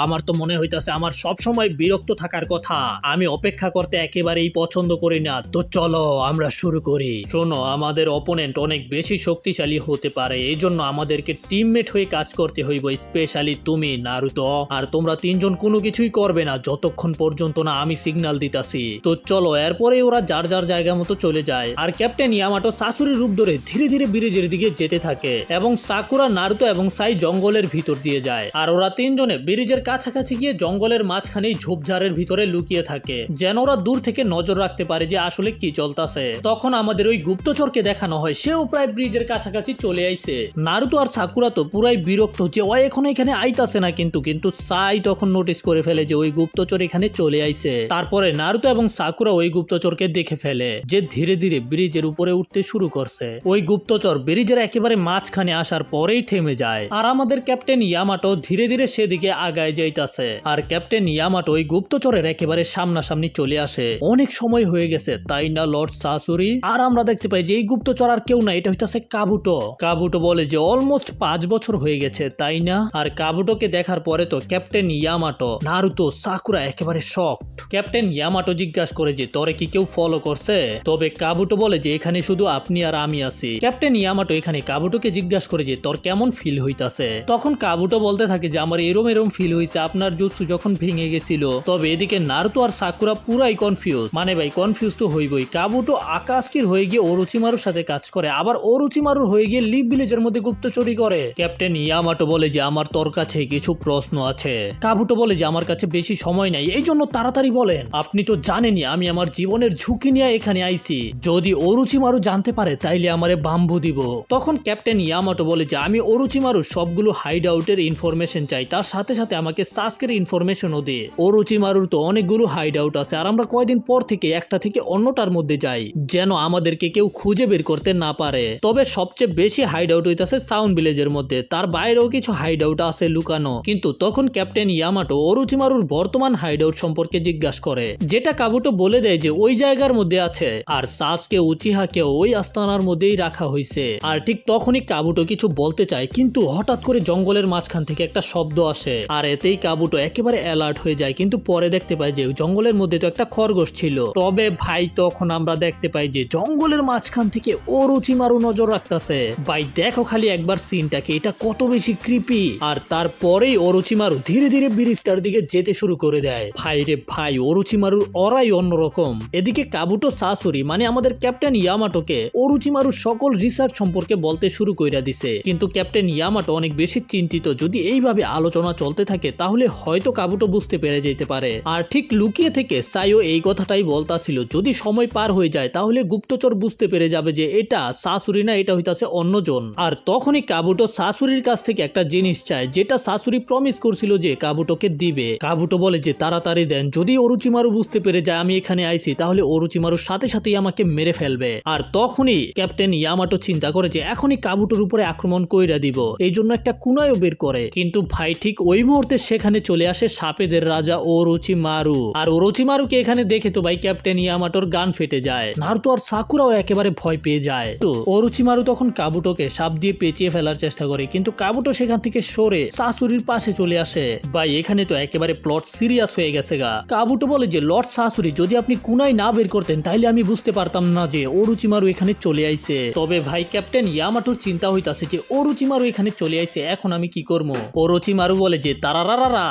আমার তো মনে হইতাছে আমার সব সময় বিরক্ত থাকার কথা, আমি অপেক্ষা করতে একেবারেই পছন্দ করি না। তো চলো আমরা শুরু করি। শোনো আমাদের অপোনেন্ট অনেক বেশি শক্তিশালী হতে পারে, এই জন্য জন্য আমাদেরকে টিমমেট হয়ে কাজ করতে হইব, স্পেশালি তুমি নারুতো। আর তোমরা তিনজন কোনো কিছুই করবে না যতক্ষণ পর্যন্ত না আমি সিগন্যাল দিতাছি। তো চলো, এরপরে ওরা যার যার জায়গা মতো চলে যায় আর ক্যাপ্টেন ইয়ামাটো সাসুরির রূপ ধরে ধীরে ধীরে ব্রিজের দিকে যেতে থাকে এবং সাকুরা, নারুতো এবং সাই জঙ্গলের ভিতর দিয়ে যায়। আর ওরা তিনজনে ব্রিজের কাছাকাছি গিয়ে জঙ্গলের মাঝখানেই ঝোপঝাড়ের ভিতরে লুকিয়ে থাকে, যেন ওরা দূর থেকে নজর রাখতে পারে যে আসলে কি চলতেছে। তখন আমাদের ওই গুপ্তচরকে দেখানো হয়, সেও প্রায় ব্রিজের কাছাকাছি চলে আইছে। নারুতো আর সাকুরা তো পুরাই বিরক্ত যে ও এখন এখানে আইতাছে না, কিন্তু সাই তখন নোটিস করে ফেলে যে ওই গুপ্তচর এখানে চলে আইছে। তারপরে নারুতো এবং সাকুরা ওই গুপ্তচরকে দেখে ফেলে যে ধীরে ধীরে ব্রিজের উপরে উঠতে শুরু করছে। ওই গুপ্তচর ব্রিজের একেবারে মাঝখানে আসার পরেই থেমে যায় আর আমাদের ক্যাপ্টেন ইয়ামাটো ধীরে ধীরে সেদিকে আগায় যাইতাছে। আর ক্যাপ্টেন ইয়ামাটো ওই গুপ্তচরের একেবারে সামনাসামনি চলে আসে। অনেক সময় হয়ে গেছে, তাই না লর্ড সাসুরি? আর আমরা দেখতে পাই যে এই গুপ্তচর আর কেউ না, এটা হইতাছে কাবুটো। কাবুটো বলে যে অলমোস্ট 5 বছর হয়ে গেছে, তাই না? আর কাবুটোকে দেখার পরে তো ক্যাপ্টেন ইয়ামাটো, নারুতো, সাকুরা একেবারে শকড। ক্যাপ্টেন ইয়ামাটো জিজ্ঞাসা করে যে তোরে কি কেউ ফলো করছে? তবে কাবুটো বলে যে এখানে শুধু আপনি আর আমি আছি। ক্যাপ্টেন ইয়ামাটো এখানে কাবুটোকে জিজ্ঞাসা করে যে তোর কেমন ফিল হইতাছে? তখন কাবুটো বলতে থাকে যে আমার এরম ফিল হইছে আপনার জুৎসু যখন ভেঙে গেছিল। তবে এদিকে নারুতো আর সাকুরা পুরাই কনফিউজ। মানে ভাই কনফিউজ তো হইবই। কাবুটো আকাশকির হয়ে গিয়ে ওরোচিমারুর সাথে কাজ করে, আবার ওরোচিমারুর হয়ে গিয়ে লিভ ভিলেজের মধ্যে গুপ্তচুরি করে। ক্যাপ্টেন ইয়ামাটো বলে যে আমার তোর কাছে কিছু প্রশ্ন আছে। কাবুটো বলে যে আমার কাছে বেশি সময় নাই, এই জন্য তাড়াতাড়ি বলেন। আপনি তো জানেনই আমি আমার জীবনের ঝুঁকি নিয়ে এখানে আইছি, যদি ওরোচিমারু জানতে পারে তাইলে আমারে বাম্বু দিব। তখন ক্যাপ্টেন ইয়ামাটো বলে যে আমি ওরোচিমারুর সবগুলো হাইড আউটের ইনফরমেশন চাই, তার সাথে সাথে আমাকে সাসকের ইনফরমেশনও দে। ওরোচিমারুর তো অনেকগুলো হাইড আউট আছে আর আমরা কয়দিন পর থেকে একটা থেকে অন্যটার মধ্যে যাই, যেন আমাদেরকে কেউ খুঁজে বের করতে না পারে। তবে সবচেয়ে বেশি হাইড আউট হইতাছে সাউন্ড ভিলেজের মধ্যে, তার বাইরেও কিছু হাইড আউট আছে লুকানো। কিন্তু তখন ক্যাপ্টেন ইয়ামাটো ওরোচিমারুর বর্তমান হাইড আউট সম্পর্কে জিজ্ঞাসা করে, যেটা কাবুটো বলে দেয় যে ওই জায়গার মধ্যে আছে আর সাসকে উচিহাকে ওই আস্তানার মধ্যেই রাখা হয়েছে। আর ঠিক তখনই কাবুটো কিছু বলতে চায়, কিন্তু হঠাৎ করে জঙ্গলের মাঝখান থেকে একটা শব্দ আসে আর এতেই কাবুটো একেবারে অ্যালার্ট হয়ে যায়। কিন্তু পরে দেখতে পাই যে জঙ্গলের মধ্যে তো একটা খরগোশ ছিল। তবে ভাই তখন আমরা দেখতে পাই যে জঙ্গলের মাঝখান থেকে ওরোচিমারু নজর রাখতেছে। ভাই দেখো খালি একবার সিনটাকে, এটা কত বেশি ক্রিপি। আর তারপরেই ওরোচিমারু ধীরে ধীরে ব্রিজটার দিকে যেতে শুরু করে দেয়। ভাই রে ভাই, ওরোচিমারুর অরাই অন্যরকম। এদিকে কাবুটো সাসুরি মানে আমাদের ক্যাপ্টেন ইয়ামাটোকে ওরোচিমারুর সকল রিসার্চ সম্পর্কে বলতে শুরু কইরা দিছে। কিন্তু ক্যাপ্টেন ইয়ামাটো অনেক বেশি চিন্তিত, যদি এইভাবে আলোচনা চলতে থাকে তাহলে হয়তো কাবুটো বুঝতে পেরে যেতে পারে। আর ঠিক লুকিয়ে থেকে সাইও এই কথাটাই বলতাছিল, যদি সময় পার হয়ে যায় তাহলে গুপ্তচর বুঝতে পেরে যাবে যে এটা সাসুরি না, এটা হইতাছে অন্যজন। আর তখনই কাবুটো সাসুরির কাছ থেকে একটা জিনিস চায়, যেটা সাসুরি প্রমিস করছিল যে কাবুটোকে দিবে। কাবুটো বলে যে তাড়াতাড়ি দেন, যদি ওরোচিমারু বুঝতে পেরে যায় আমি এখানে আইছি তাহলে ওরোচিমারুর সাথে সাথেই আমাকে মেরে ফেলবে। আর তখনই ক্যাপ্টেন ইয়ামাটো চিন্তা করে যে এখনই কাবুটোর উপরে আক্রমণ কইরা দিব, এই জন্য একটা কুনায়ও বের করে। কিন্তু ভাই ঠিক ওই মুহূর্তে সেখানে চলে আসে সাপেদের রাজা ওরোচিমারু। আর ওরোচিমারুকে এখানে দেখে তো ভাই ক্যাপ্টেন ইয়ামাটোর গান ফেটে যায়। নারুতো আর সাকুরাও একেবারে ভয় পেয়ে যায়। তো ওরোচিমারু তখন কাবুটোকে সাপ দিয়ে পেঁচিয়ে ফেলার চেষ্টা করে, কিন্তু কাবুটো সেখান থেকে সরে সাসুরির পাশে চলে আসে। ভাই এখানে তো একেবারে প্লট সিরিয়াস হয়ে গেছে গা। কাবুটো বলে যে লর্ড সাসুরি, যদি আপনি কুনাই না বের করতেন তাইলে আমি বুঝতে পারতাম না যে ওরোচিমারু এখানে চলে আইছে। তবে ভাই ক্যাপ্টেন ইয়ামাটোর চিন্তা হইতাছে যে ওরোচিমারু এখানে চলে আইছে, এখন আমি কি করবো? ওরোচিমারু বলে যে তারারারা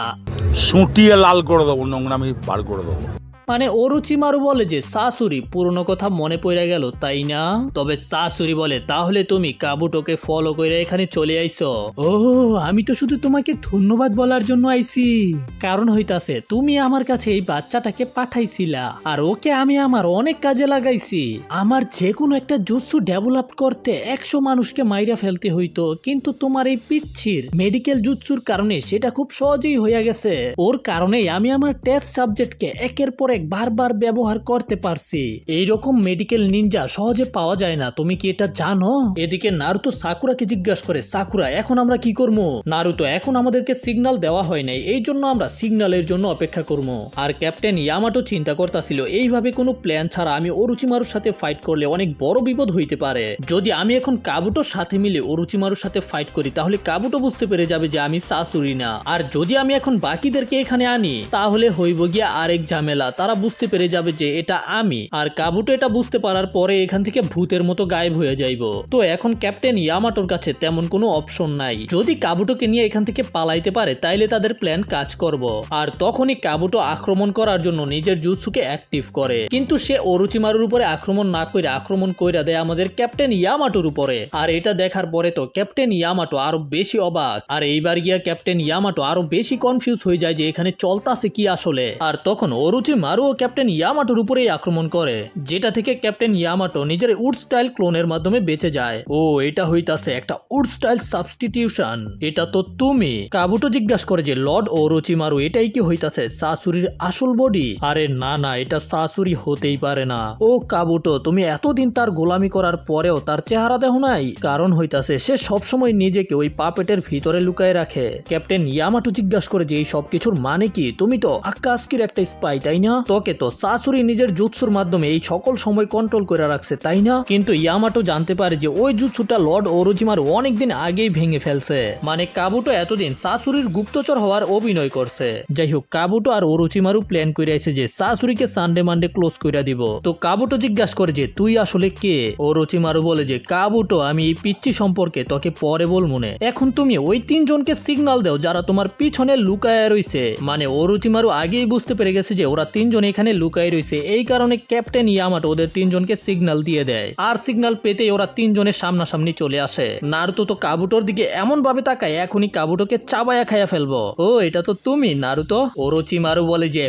সুটিয়ে লাল করে দেবো, নোংরামি বার করে দেবো। মানে ওরোচিমারু বলে যে সাসুরি, পুরনো কথা মনে পড়ে গেল তাই না? তবে সাসুরি বলে তাহলে তুমি কাবুটোকে ফলো করে এখানে চলে আইছো? ও আমি তো শুধু তোমাকে ধন্যবাদ বলার জন্য আইছি, কারণ হইতাছে তুমি আমার কাছে এই বাচ্চাটাকে পাঠাইছিলা আর ওকে আমি আমার অনেক কাজে লাগাইছি। আমার যে কোনো একটা জুৎসু ডেভেলপ করতে 100 মানুষকে মাইরা ফেলতে হইতো, কিন্তু তোমার এই পিচ্ছির মেডিকেল জুৎসুর কারণে সেটা খুব সহজেই হয়ে গেছে। ওর কারণেই আমি আমার টেস্ট সাবজেক্টকে একের পর বারবার ব্যবহার করতে পারছি। এইরকম মেডিকেল নিনজা সহজে পাওয়া যায় না, তুমি কি এটা জানো? এদিকে নারুতো সাকুরাকে জিজ্ঞাসা করে, সাকুরা এখন আমরা কি করবো? নারুতো এখন আমাদেরকে সিগন্যাল দেওয়া হয় নাই, এই জন্য আমরা সিগন্যালের জন্য অপেক্ষা করবো। আর ক্যাপ্টেন ইয়ামাটো চিন্তা করতেছিল এইভাবে কোনো প্ল্যান ছাড়া আমি ওরোচিমারুর সাথে ফাইট করলে অনেক বড় বিপদ হইতে পারে। যদি আমি এখন কাবুটোর সাথে মিলে ওরোচিমারুর সাথে ফাইট করি তাহলে কাবুটো বুঝতে পেরে যাবে যে আমি সাসুরি না। আর যদি আমি এখন বাকিদেরকে এখানে আনি তাহলে হইব গিয়া আরেক ঝামেলা, তারা তারা বুঝতে পেরে যাবে যে এটা আমি। আর কাবুটো এটা বুঝতে পারার পরে এখান থেকে ভূতের মতো গায়েব হয়ে যাইব। তো এখন ক্যাপ্টেন ইয়ামাটোর কাছে তেমন কোনো অপশন নাই। যদি কাবুটোকে নিয়ে এখান থেকে পালাইতে পারে তাইলে তাদের প্ল্যান কাজ করব। আর তখনই কাবুটো আক্রমণ করার জন্য নিজের জুৎসুকে অ্যাক্টিভ করে, কিন্তু সে ওরোচিমারুর উপরে আক্রমণ না করে আক্রমণ কইরা দেয় আমাদের ক্যাপ্টেন ইয়ামাটোর উপরে। আর এটা দেখার পরে তো ক্যাপ্টেন ইয়ামাটো আরো বেশি অবাক। আর এইবার গিয়া ক্যাপ্টেন ইয়ামাটো আরো বেশি কনফিউজ হয়ে যায় যে এখানে চলতাছে কি আসলে। আর তখন ওরোচিমারু ও ক্যাপ্টেন ইয়ামাটোর উপরেই আক্রমণ করে, যেটা থেকে ক্যাপ্টেন ইয়ামাটো নিজের উড স্টাইল ক্লোনের মাধ্যমে বেঁচে যায়। ও এটা হইতাছে একটা উড স্টাইল সাবস্টিটিউশন। এটা তো তুমি। কাবুটো জিজ্ঞাসা করে যে লর্ড ওরোচিমারু এটাই কি হইতাছে সাসুরির আসল বডি? আরে না না, এটা সাসুরি হতেই পারে না। ও কাবুটো, তুমি এতদিন তার গোলামি করার পরেও তার চেহারা দেখো নাই? কারণ হইতাছে সে সবসময় নিজেকে ওই পাপেটের ভিতরে লুকায় রাখে। ক্যাপ্টেন ইয়ামাটো জিজ্ঞাসা করে যে এই সব কিছুর মানে কি? তুমি তো আকাশকির একটা স্পাই, তাই না? তোকে তো সাসুরি নিজের জুৎসুর মাধ্যমে এই সকল সময় কন্ট্রোল করে রাখছে, তাই না? কিন্তু ইয়ামাটো জানতে পারে যে ওই জুৎসুটা লর্ড ওরোচিমারু অনেকদিন আগেই ভেঙে ফেলছে। মানে কাবুটো এতদিন সাসুরির গুপ্তচর হওয়ার অভিনয় করছে। যাই হোক, কাবুটো আর ওরোচিমারু প্ল্যান করে আছে যে সাসুরিকে সানডে মানডে ক্লোজ করে দিব। তো কাবুটো জিজ্ঞাসা করে যে তুই আসলে কে? ওরোচিমারু বলে যে কাবুটো, আমি এই পিচ্চি সম্পর্কে তোকে পরে বলমুনে। এখন তুমি ওই তিনজনকে সিগন্যাল দাও যারা তোমার পিছনে লুকায় রইছে। মানে ওরোচিমারু আগেই বুঝতে পেরে গেছে যে ওরা তিনজন এখানে লুকায় রইছে, এই কারণে ক্যাপ্টেন ইয়ামাটো ওদের তিনজনকে সিগন্যাল দিয়ে দেয়। আর সিগন্যাল পেতেই ওরা তিনজনের সামনাসামনি চলে আসে। নারুতো তো কাবুটোর দিকে এমন ভাবে তাকায় এখনই কাবুটোকে চাবায়া খাইয়া ফেলবো। ও এটা তো তুমি নারুতো। ওরোচিমারু বলে যে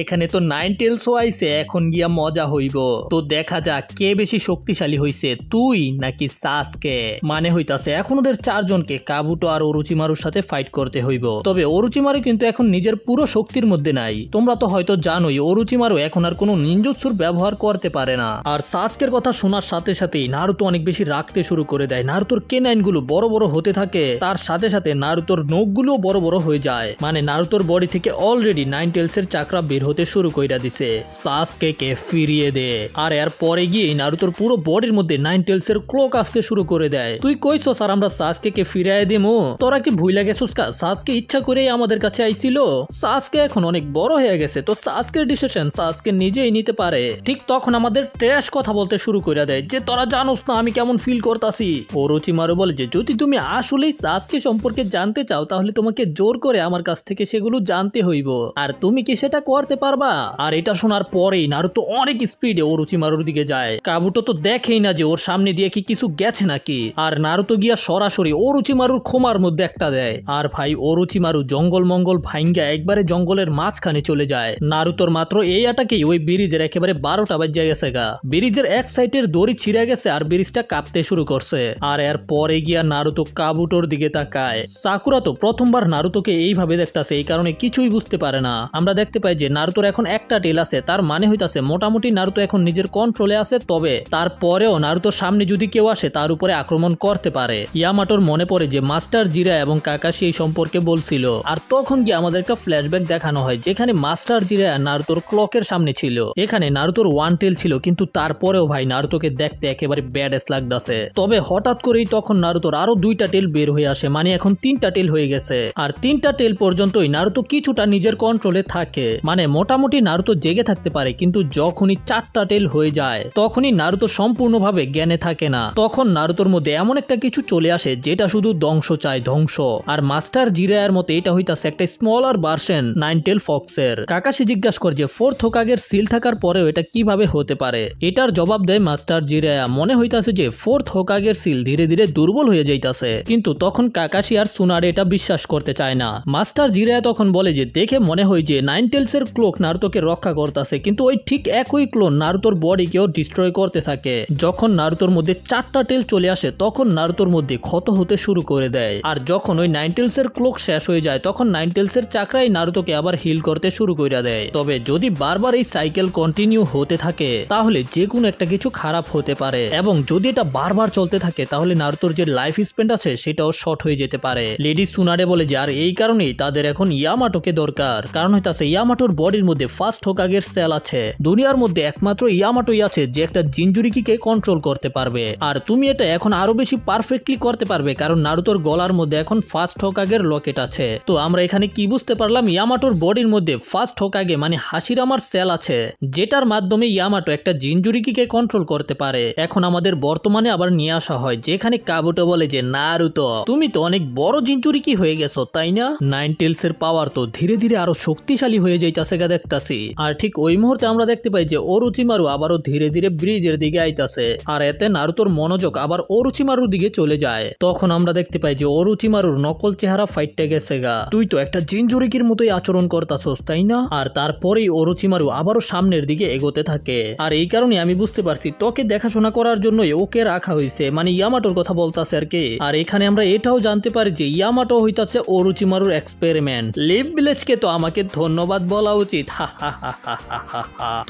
এখানে তো নাইন টেলসও আইছে, এখন গিয়া মজা হইব। তো দেখা যাক কে বেশি শক্তিশালী হইছে, তুই নাকি সাসকে। মানে হইতাছে এখন ওদের চারজনকে কাবুটো আর ওরোচিমারুর সাথে ফাইট করতে হইব। তবে ওরোচিমারু কিন্তু এখন নিজের পুরো শক্তির মধ্যে নাই। তোমরা তো হয়তো জানোই ওরোচিমারু এখন আর কোনো নিনজুৎসুর ব্যবহার করতে পারে না। আর সাসকের কথা শোনার সাথে সাথেই নারুতো অনেক বেশি রাখতে শুরু করে দেয়। নারুতোর কেনাইন গুলো বড় বড় হতে থাকে, তার সাথে সাথে নারুতোর নখগুলো বড় বড় হয়ে যায়। মানে নারুতোর বডি থেকে অলরেডি নাইন টেলসের চাকরা বের হতে শুরু কইরা দিছে। সাসকেকে ফিরিয়ে দে। আর এর পরে গিয়ে নারুতোর পুরো বডির মধ্যে নাইন টেলসের ক্লক আসতে শুরু করে দেয়। তুই কইছস আর আমরা সাসকেকে ফিরিয়ে দেবো? তোরা কি ভুইলা গেছস সাসকে ইচ্ছা করেই আমাদের কাছে আইছিল? সাসকে এখন অনেক বড় হয়ে গেছে, তো সাসকের ডিসিশন সাসকে নিজেই নিতে পারে। ঠিক তখন আমাদের ট্র্যাশ কথা বলতে শুরু করে দেয় যে তোরা জানোস না আমি কেমন ফিল করতাছি। ওরোচিমারু বলে যে যদি তুমি আসলেই সাসকে সম্পর্কে জানতে চাও তাহলে তোমাকে জোর করে আমার কাছ থেকে সেগুলো জানতে হইব। আর তুমি কি সেটা করতে পারবা? আর এটা শোনার পরেই নারুতো অনেক স্পিডে ওরোচিমারুর দিকে যায়। কাবুটো তো দেখেই না যে ওর সামনে দিয়ে কি কিছু গেছে নাকি। আর নারুতো গিয়া সরাসরি ওরোচিমারুর খোমার মধ্যে একটা দেয়। আর ভাই ওরোচিমারু জঙ্গল মঙ্গল ভাঙ্গা একবারে জঙ্গলের মাঝখানে চলে যায়। নারুতোর মাত্র এই আটাকেই ওই ব্রিজের একেবারে 12টা বাজে গেছে গা। ব্রিজের এক সাইডের দড়ি ছিঁড়ে গেছে আর ব্রিজটা কাঁপতে শুরু করছে। আর এর পরে গিয়া নারুতো কাবুটোর দিকে তাকায়। সাকুরা তো প্রথমবার নারুতোকে এইভাবে দেখতাছে, এই কারণে কিছুই বুঝতে পারে না। আমরা দেখতে পাই যে নারুতোর এখন একটা টেল আছে, তার মানে হইতাছে মোটামুটি নারুতো এখন নিজের কন্ট্রোলে আছে। তবে তারপরেও নারুতোর সামনে যদি কেউ আসে তার উপরে আক্রমণ করতে পারে। ইয়ামাটোর মনে পড়ে যে মাস্টার জিরা এবং কাকাশি এই সম্পর্কে বলছিল। আর তখন গিয়ে আমাদের একটা ফ্ল্যাশব্যাক দেখানো হয় যেখানে মাস্টার জিরা নারুতোর ক্লকের সামনে ছিল। এখানে নারুতোর ওয়ান টেল ছিল, কিন্তু তারপরেও ভাই নারুতোকে দেখতে একেবারে ব্যাডেস লাগতাছে। তবে হঠাৎ করেই তখন নারুতোর আরো 2টা টেল বের হয়ে আসে, মানে এখন 3টা টেল হয়ে গেছে। আর 3টা টেল পর্যন্তই নারুতো কিছুটা নিজের কন্ট্রোলে থাকে। মানে মোটামুটি নারুতো জেগে থাকতে পারে, কিন্তু যখনই 4টা টেল হয়ে যায় তখনই নারুতো সম্পূর্ণভাবে জ্ঞানে থাকে না। তখন নারুতোর মধ্যে এমন একটা কিছু চলে আসে যেটা শুধু ধ্বংস চায়, ধ্বংস। আর মাস্টার জিরায়ার মতে এটা হইতাছে একটা স্মলার ভার্সন নাইন টেল ফক্সের। কাকাশি জিজ্ঞাসা করে যে ফোর্থ হোকাগের সিল থাকার পরেও এটা কিভাবে হতে পারে। এটার জবাব দেয় মাস্টার জিরায়া, মনে হইতাছে যে ফোর্থ হোকাগের সিল ধীরে ধীরে দুর্বল হয়ে যাইতাছে। কিন্তু তখন কাকাশি আর সুনারে এটা বিশ্বাস করতে চায় না। মাস্টার জিরায়া তখন বলে যে দেখে মনে হয় যে নাইন টেলস এর ক্লোক নারুতোকে রক্ষা করতেছে, কিন্তু ওই ঠিক একই ক্লোন নারুতোর বডিকেও ডিস্ট্রয় করতে থাকে। যখন নারুতোর মধ্যে 4টা টেল চলে আসে তখন নারুতোর মধ্যে ক্ষত হতে শুরু করে দেয়। আর যখন ওই নাইন টেলস এর ক্লোক শেষ হয়ে যায় তখন নাইন টেলস এর চাকরাই নারুতোকে আবার হিল করতে শুরু করে দেয়। তবে যদি বারবার এই সাইকেল কন্টিনিউ হতে থাকে তাহলে যে কোনো একটা কিছু খারাপ হতে পারে, এবং যদি এটা বারবার চলতে থাকে তাহলে নারুতোর যে লাইফ স্প্যান আছে সেটাও শর্ট হয়ে যেতে পারে। লেডি সুনারে বলে যে আর এই কারণেই তাদের এখন ইয়ামাটোকে দরকার, কারণ হইতাছে ইয়ামাটোর বডির মধ্যে ফার্স্ট হোকাগের সেল আছে। দুনিয়ার মধ্যে একমাত্র ইয়ামাটোই আছে যে একটা জিনজুরিকিকে কন্ট্রোল করতে পারবে, আর তুমি এটা এখন আরো বেশি পারফেক্টলি করতে পারবে কারণ নারুতোর গলার মধ্যে এখন ফার্স্ট হোকাগের লকেট আছে। তো আমরা এখানে কি বুঝতে পারলাম, ইয়ামাটোর বডির মধ্যে ফার্স্ট হোকাগে মানে হাশিরামার সেল আছে, যেটার মাধ্যমে ইয়ামাটো একটা জিনজুরিকিকে কন্ট্রোল করতে পারে। এখন আমাদের বর্তমানে আবার নিয়ে আসা হয় যেখানে কাবুটো বলে যে নারুতো তুমি তো অনেক বড় জিনজুরিকি হয়ে গেছো তাই না, নাইন টেলস এর পাওয়ার তো ধীরে ধীরে আরো শক্তিশালী হয়ে যাইতাছে গা দেখতাছি। আর ঠিক ওই মুহূর্তে আমরা দেখতে পাই যে ওরোচিমারু আবারও ধীরে ধীরে ব্রিজের দিকে আইতাছে, আর এতে নারুতোর মনোযোগ আবার ওরোচিমারুর দিকে চলে যায়। তখন আমরা দেখতে পাই যে ওরোচিমারুর নকল চেহারা ফাইটে গেছে গা, তুই তো একটা জিনজুরিকির মতোই আচরণ করতাছস তাই না। আর তারপরেই ওরোচিমারু আবারও সামনের দিকে এগোতে থাকে, আর এই কারণে আমি বুঝতে পারছি তোকে দেখাশোনা করার জন্য ওকে রাখা হয়েছে, মানে ইয়ামাটোর কথা বলতাছে আর কি। আর এখানে আমরা এটাও জানতে পারি যে ইয়ামাটো হইতাছে ওরোচিমারুর এক্সপেরিমেন্ট। লিভ ভিলেজকে তো আমাকে ধন্যবাদ বলা উচিত।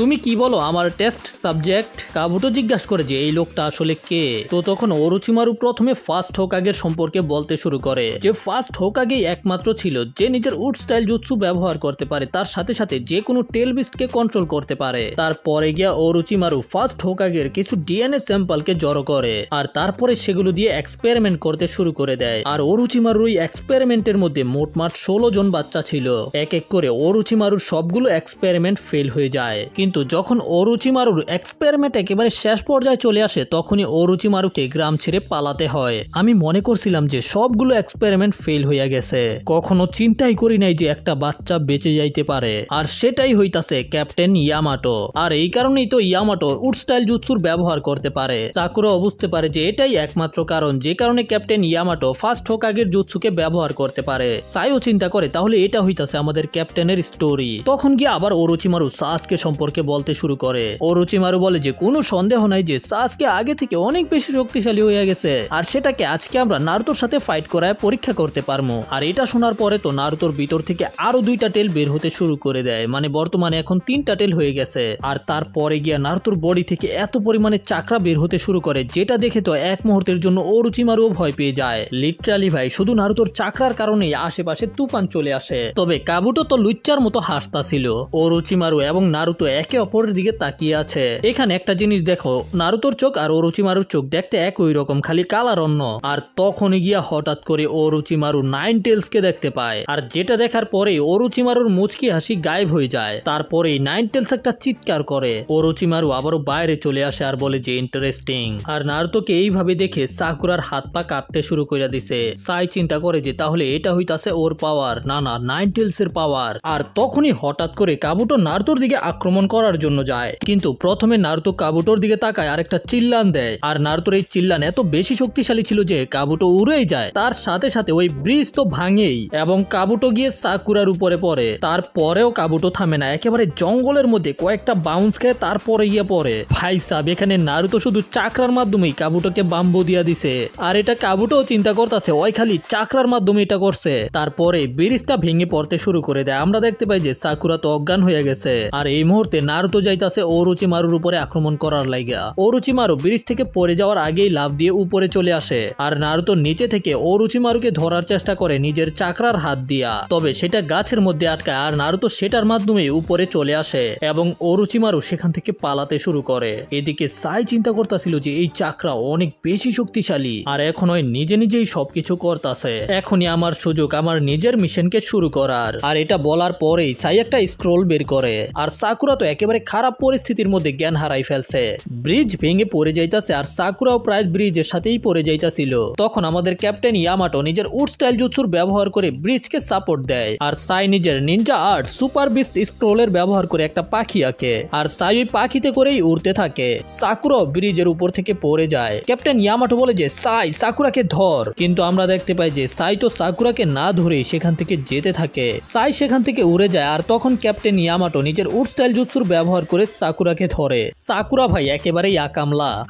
তুমি কি বলো আমার টেস্ট সাবজেক্ট? কাবুটো জিজ্ঞাসা করে যে এই লোকটা আসলে কে। তো তখন ওরোচিমারু প্রথমে ফার্স্ট হোকাগের সম্পর্কে বলতে শুরু করে যে ফার্স্ট হোকাগে একমাত্র ছিল যে নিজের উড স্টাইল জুৎসু ব্যবহার করতে পারে, তার সাথে সাথে যে কোনো টেল বিস্টকে কন্ট্রোল করতে পারে। তারপরে গিয়া ওরোচিমারু ফার্স্ট হোকাগের কিছু ডিএনএ স্যাম্পলকে জড়ো করে, আর তারপরে সেগুলো দিয়ে এক্সপেরিমেন্ট করতে শুরু করে দেয়। আর ওরোচিমারুর ওই এক্সপেরিমেন্টের মধ্যে মোটমাট 16 জন বাচ্চা ছিল। এক এক করে ওরোচিমারুর সবগুলো এক্সপেরিমেন্ট ফেল হয়ে যায়, কিন্তু যখন ওরোচিমারুর এক্সপেরিমেন্ট একেবারে শেষ পর্যায়ে চলে আসে তখনই ওরোচিমারুকে গ্রাম ছেড়ে পালাতে হয়। আমি মনে করছিলাম যে সবগুলো এক্সপেরিমেন্ট ফেল হয়ে গেছে, কখনো চিন্তাই করি নাই যে একটা বাচ্চা বেঁচে যাইতে পারে, আর সেটাই হইতাছে ক্যাপ্টেন ইয়ামাটো। আর এই কারণেই তো ইয়ামাটো উড স্টাইল জুৎসুর ব্যবহার করতে পারে। সাকুরাও বুঝতে পারে যে এটাই একমাত্র কারণ যে কারণে ক্যাপ্টেন ইয়ামাটো ফার্স্ট হোকাগের জুৎসুকে ব্যবহার করতে পারে। সাইও চিন্তা করে তাহলে এটা হইতাছে আমাদের ক্যাপ্টেনের স্টোরি। তখন গিয়ে আবার ওরোচিমারু সাসকে সম্পর্কে বলতে শুরু করে। ওরোচিমারু বলে যে কোনো সন্দেহ নাই যে সাসকে আগে থেকে অনেক বেশি শক্তিশালী হয়ে গেছে, আর সেটাকে আজকে আমরা নারুতোর সাথে ফাইট করায় পরীক্ষা করতে পারবো। আর এটা শোনার পরে তো নারুতোর ভিতর থেকে আরো 2টা টেল বের হতে শুরু করে দেয়, মানে বর্তমানে এখন 3টা টেল হয়ে গেছে। আর তারপরে গিয়া নারুতোর বডি থেকে এত পরিমাণে চাকরা বের হতে শুরু করে যেটা দেখে তো এক মুহূর্তের জন্য ওরোচিমারুও ভয় পেয়ে যায়। লিটারালি ভাই শুধু নারুতোর চাকরার কারণেই আশেপাশে তুফান চলে আসে। তবে কাবুটো তো লুচ্চার মতো হাসতাছিল। ওরোচিমারু এবং নারুতো একে অপরের দিকে তাকিয়ে আছে। এখানে একটা জিনিস দেখো, নারুতোর চোখ আর ওরোচিমারুর চোখ দেখতে একই রকম, খালি কালার অন্য। আর তখনই গিয়া হঠাৎ করে ওরোচিমারু নাইন টেলস কে দেখতে পায়, আর যেটা দেখার পরে ওরোচিমারুর মুচকি হাসি গায়েব হয়ে যায়। তারপরেই নাইন টেলস একটা চিৎকার করে। ওরোচিমারু আবারও বাইরে চলে আসে আর বলে যে ইন্টারেস্টিং। আর নারুতোকে এইভাবে দেখে সাকুরার হাত পা কাঁপতে শুরু করে দিছে। সাই চিন্তা করে যে তাহলে এটা হইতাছে ওর পাওয়ার, না না নাইন টেলস এর পাওয়ার। আর তখনই হঠাৎ করে কাবুটো নারুতোর দিকে আক্রমণ করার জন্য যায়, কিন্তু প্রথমে নারুতো কাবুটোর দিকে তাকায় আর একটা চিল্লান দেয়। আর নারুতোর এই চিল্লান এত বেশি শক্তিশালী ছিল যে কাবুটো উড়েই যায়। তার সাথে সাথে ওই ব্রিজ তো ভাঙেই এবং কাবুটো গিয়ে সাকুরার উপরে পড়ে। তারপরেও কাবুটো থামে না, একেবারে জঙ্গলের মধ্যে কয়েকটা বাউন্স খেয়ে তারপরে গিয়ে পড়ে। ভাই সাহেব এখানে নারুতো শুধু চাকরার মাধ্যমেই কাবুটোকে বাম্বু দিয়া দিছে, আর এটা কাবুটো চিন্তা করতেছে ওই খালি চাকরার মাধ্যমে এটা করছে। তারপরে ব্রিজটা ভেঙে পড়তে শুরু করে দেয়। আমরা দেখতে পাই যে সাকুরা তো অজ্ঞান হয়ে গেছে, আর এই মুহূর্তে নারুতো যাইতাছে ওরোচিমারুর উপরে আক্রমণ করার লাগা। ওরোচিমারু ব্রিজ থেকে পড়ে যাওয়ার আগেই লাফ দিয়ে উপরে চলে আসে, আর নারুতো নিচে থেকে ওরোচিমারুকে ধরার চেষ্টা করে নিজের চাকরার হাত দিয়া, তবে সেটা গাছের মধ্যে আটকায়। আর নারুতো সেটার মাধ্যমে উপরে চলে আসে এবং ওরোচিমারু সেখান থেকে পালাতে শুরু করে। এদিকে সাই চিন্তা করতেছিল যে এই চাকরা অনেক বেশি শক্তিশালী, আর এখন ওই নিজে নিজেই সবকিছু করতেছে। এখনই আমার সুযোগ আমার নিজের মিশনকে শুরু করার। আর এটা বলার পরেই সাই একটা স্ক্রোল বের করে, আর সাকুরা তো একেবারে খারাপ পরিস্থিতির মধ্যে জ্ঞান হারাই ফেলছে। ব্রিজ ভেঙে পড়ে যাইতাছে, আর সাকুরাও প্রায় ব্রিজের সাথেই পড়ে যাইতাছিল। তখন আমাদের ক্যাপ্টেন ইয়ামাটো নিজের উড স্টাইল জুৎসুর ব্যবহার করে ব্রিজকে সাপোর্ট দেয়, আর সাই নিজের নিনজা আর্ট সুপার বিস্ট স্ক্রোলের ব্যবহার করে একটা পাখি আঁকে, আর সাই ওই পাখিতে করেই উড়তে থাকে। সাকুরাও ব্রিজের উপর থেকে পড়ে যায়। ক্যাপ্টেন ইয়ামাটো বলে যে সাই সাকুরাকে ধর, কিন্তু আমরা দেখতে পাই যে সাই তো সাকুরাকে না ধরেই সেখান থেকে যেতে থাকে। সাই সেখান থেকে উড়ে যায়, আর তখন ক্যাপ্টেন ইয়ামাটো নিজের উড স্টাইল জুৎসুর ব্যবহার করে সাকুরাকে ধরে। সাকুরা ভাই একেবারেই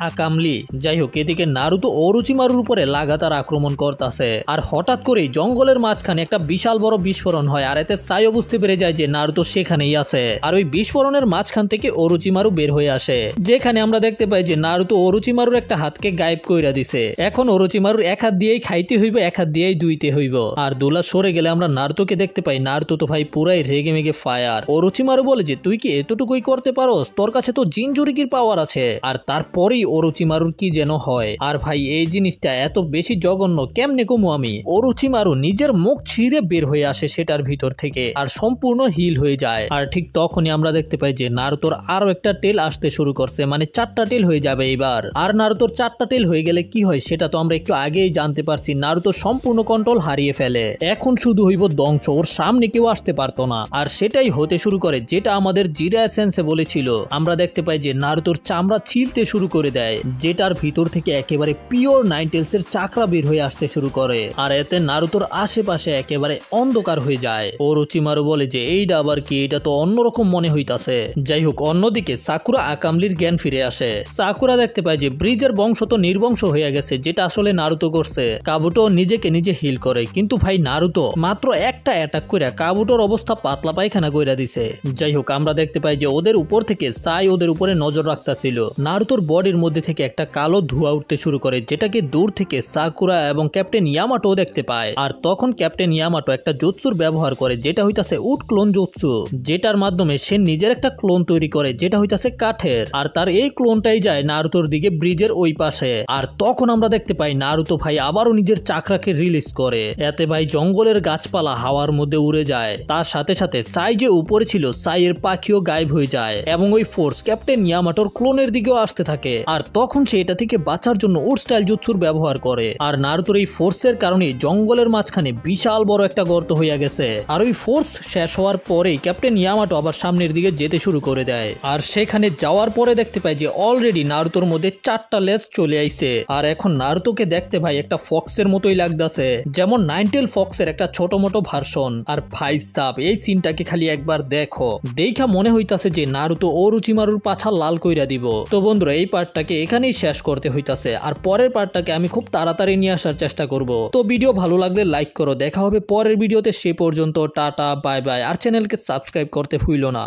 আকামলি। যাই হোক, এদিকে নারুতো ওরোচিমারুর উপরে লাগাতার আক্রমণ করতেছে, আর হঠাৎ করেই জঙ্গলের মাঝখানে একটা বিশাল বড় বিস্ফোরণ হয়। আর এতে সাইও বুঝতে পেরে যায় যে নারুতো সেখানেই আছে, আর ওই বিস্ফোরণের মাঝখান থেকে ওরোচিমারু বের হয়ে আসে, যেখানে আমরা দেখতে পাই যে নারুতো ওরোচিমারুর একটা হাতকে গায়েব কইরা দিছে। এখন ওরোচিমারুর এক হাত দিয়েই খাইতে হইব, এক হাত দিয়েই দুইতে হইব। আর দোলা সরে গেলে আমরা নারুতোকে দেখতে পাই। নারুতো তো ভাই পুরাই রেগে মেগে দিকে ফায়ার। ওরোচিমারু বলে যে তুই কি এতটুকুই করতে পারোস, তোর কাছে তো জিনজুরিকির পাওয়ার আছে। আর তারপরেই ওরোচিমারুর কি যেন হয়। আর ভাই এই জিনিসটা এত বেশি জঘন্য কেমনে কমু আমি। ওরোচিমারু নিজের মুখ ছিঁড়ে বের হয়ে আসে সেটার ভিতর থেকে আর সম্পূর্ণ হিল হয়ে যায়। আর ঠিক তখনই আমরা দেখতে পাই যে নারুতোর আরো একটা টেল আসতে শুরু করছে, মানে 4টা টেল হয়ে যাবে এবার। আর নারুতোর 4টা টেল হয়ে গেলে কি হয় সেটা তো আমরা একটু আগেই জানতে পারছি। নারুতো সম্পূর্ণ কন্ট্রোল হারিয়ে ফেলে, এখন শুধু হইব ধ্বংস, ওর সামনে কেউ আসতে পারতো না। আর সেটাই হতে শুরু করে যেটা আমাদের জিরায়া সেন্সে বলেছিল। আমরা দেখতে পাই যে নারুতোর চামড়া ছিলতে শুরু করে দেয়, যেটার ভিতর থেকে একেবারে পিওর নাইনটেলস এর চাকরা বের হয়ে আসতে শুরু করে। আর এতে নারুতোর আশেপাশে একেবারে অন্ধকার হয়ে যায়। ওরোচিমারু বলে যে এইটা আবার কি, এটা তো অন্যরকম মনে হইতাছে। যাই হোক, অন্যদিকে সাকুরা আকামলির জ্ঞান ফিরে আসে। সাকুরা দেখতে পায় যে ব্রিজের বংশ তো নির্বংশ হয়ে গেছে, যেটা আসলে নারুতো করছে। কাবুটো নিজেকে নিজে হিল করে, কিন্তু ভাই নারুতো মাত্র একটা অ্যাটাক করে কাবুটোর অবস্থা পাতলা পায়খানা কইরা দিছে। যাই হোক, আমরা দেখতে পাই যে ওদের উপর থেকে সাই ওদের উপরে নজর রাখতেছিল। নারুতোর বডির মধ্যে থেকে একটা কালো ধোঁয়া উঠতে শুরু করে, যেটাকে দূর থেকে সাকুরা এবং ক্যাপ্টেন ইয়ামাটো দেখতে পায়। আর তখন ক্যাপ্টেন ইয়ামাটো একটা জুৎসুর ব্যবহার করে, যেটা হইতাছে উড ক্লোন জুৎসু, যেটার মাধ্যমে সে নিজের একটা ক্লোন তৈরি করে, যেটা হইতাছে কাঠের। আর তার এই ক্লোনটাই যায় নারুতোর দিকে ব্রিজের ওই পাশে। আর তখন আমরা দেখতে পাই নারুতো ভাই আবারও নিজের চাকরাকে রিলিজ করে। এতে ভাই জঙ্গলের গাছপালা হাওয়ার মধ্যে উড়ে যায়। তার সাথে সাথে সাই যে উপরে ছিল, সাইয়ের পাখিও গায়েব হয়ে যায় এবং ওই ফোর্স ক্যাপ্টেন ইয়ামাটোর ক্লোনের দিকেও আসতে থাকে। আর তখন সে এটা থেকে বাঁচার জন্য উড স্টাইল জুৎসুর ব্যবহার করে। আর নারুতোর এই ফোর্সের কারণে জঙ্গলের মাঝখানে বিশাল বড় একটা গর্ত হইয়া গেছে। আর ওই ফোর্স শেষ হওয়ার পরেই ক্যাপ্টেন ইয়ামাটো আবার সামনের দিকে যেতে শুরু করে দেয়। আর সেখানে যাওয়ার পরে দেখতে পাই যে অলরেডি নারুতোর মধ্যে 4টা লেজ চলে আইছে। আর এখন নারুতোকে দেখতে ভাই একটা ফক্সের মতোই লাগতেছে, যেমন নাইনটেল ফক্সের একটা ছোট মোটো ভার্সন। আর ভাই সাব, এই সিনটাকে খালি একবার দেখো, দেখা মনে হইতাছে যে নারুতো ওরোচিমারুর পাছা লাল কইরা দিব। তো বন্ধুরা, এই পার্টটাকে এখানেই শেষ করতে হইতাছে, আর পরের পার্টটাকে আমি খুব তাড়াতাড়ি নিয়ে আসার চেষ্টা করব। তো ভিডিও ভালো লাগলে লাইক করো, দেখা হবে পরের ভিডিওতে। সে পর্যন্ত টাটা বাই বাই, আর চ্যানেলকে সাবস্ক্রাইব করতে ভুলো না।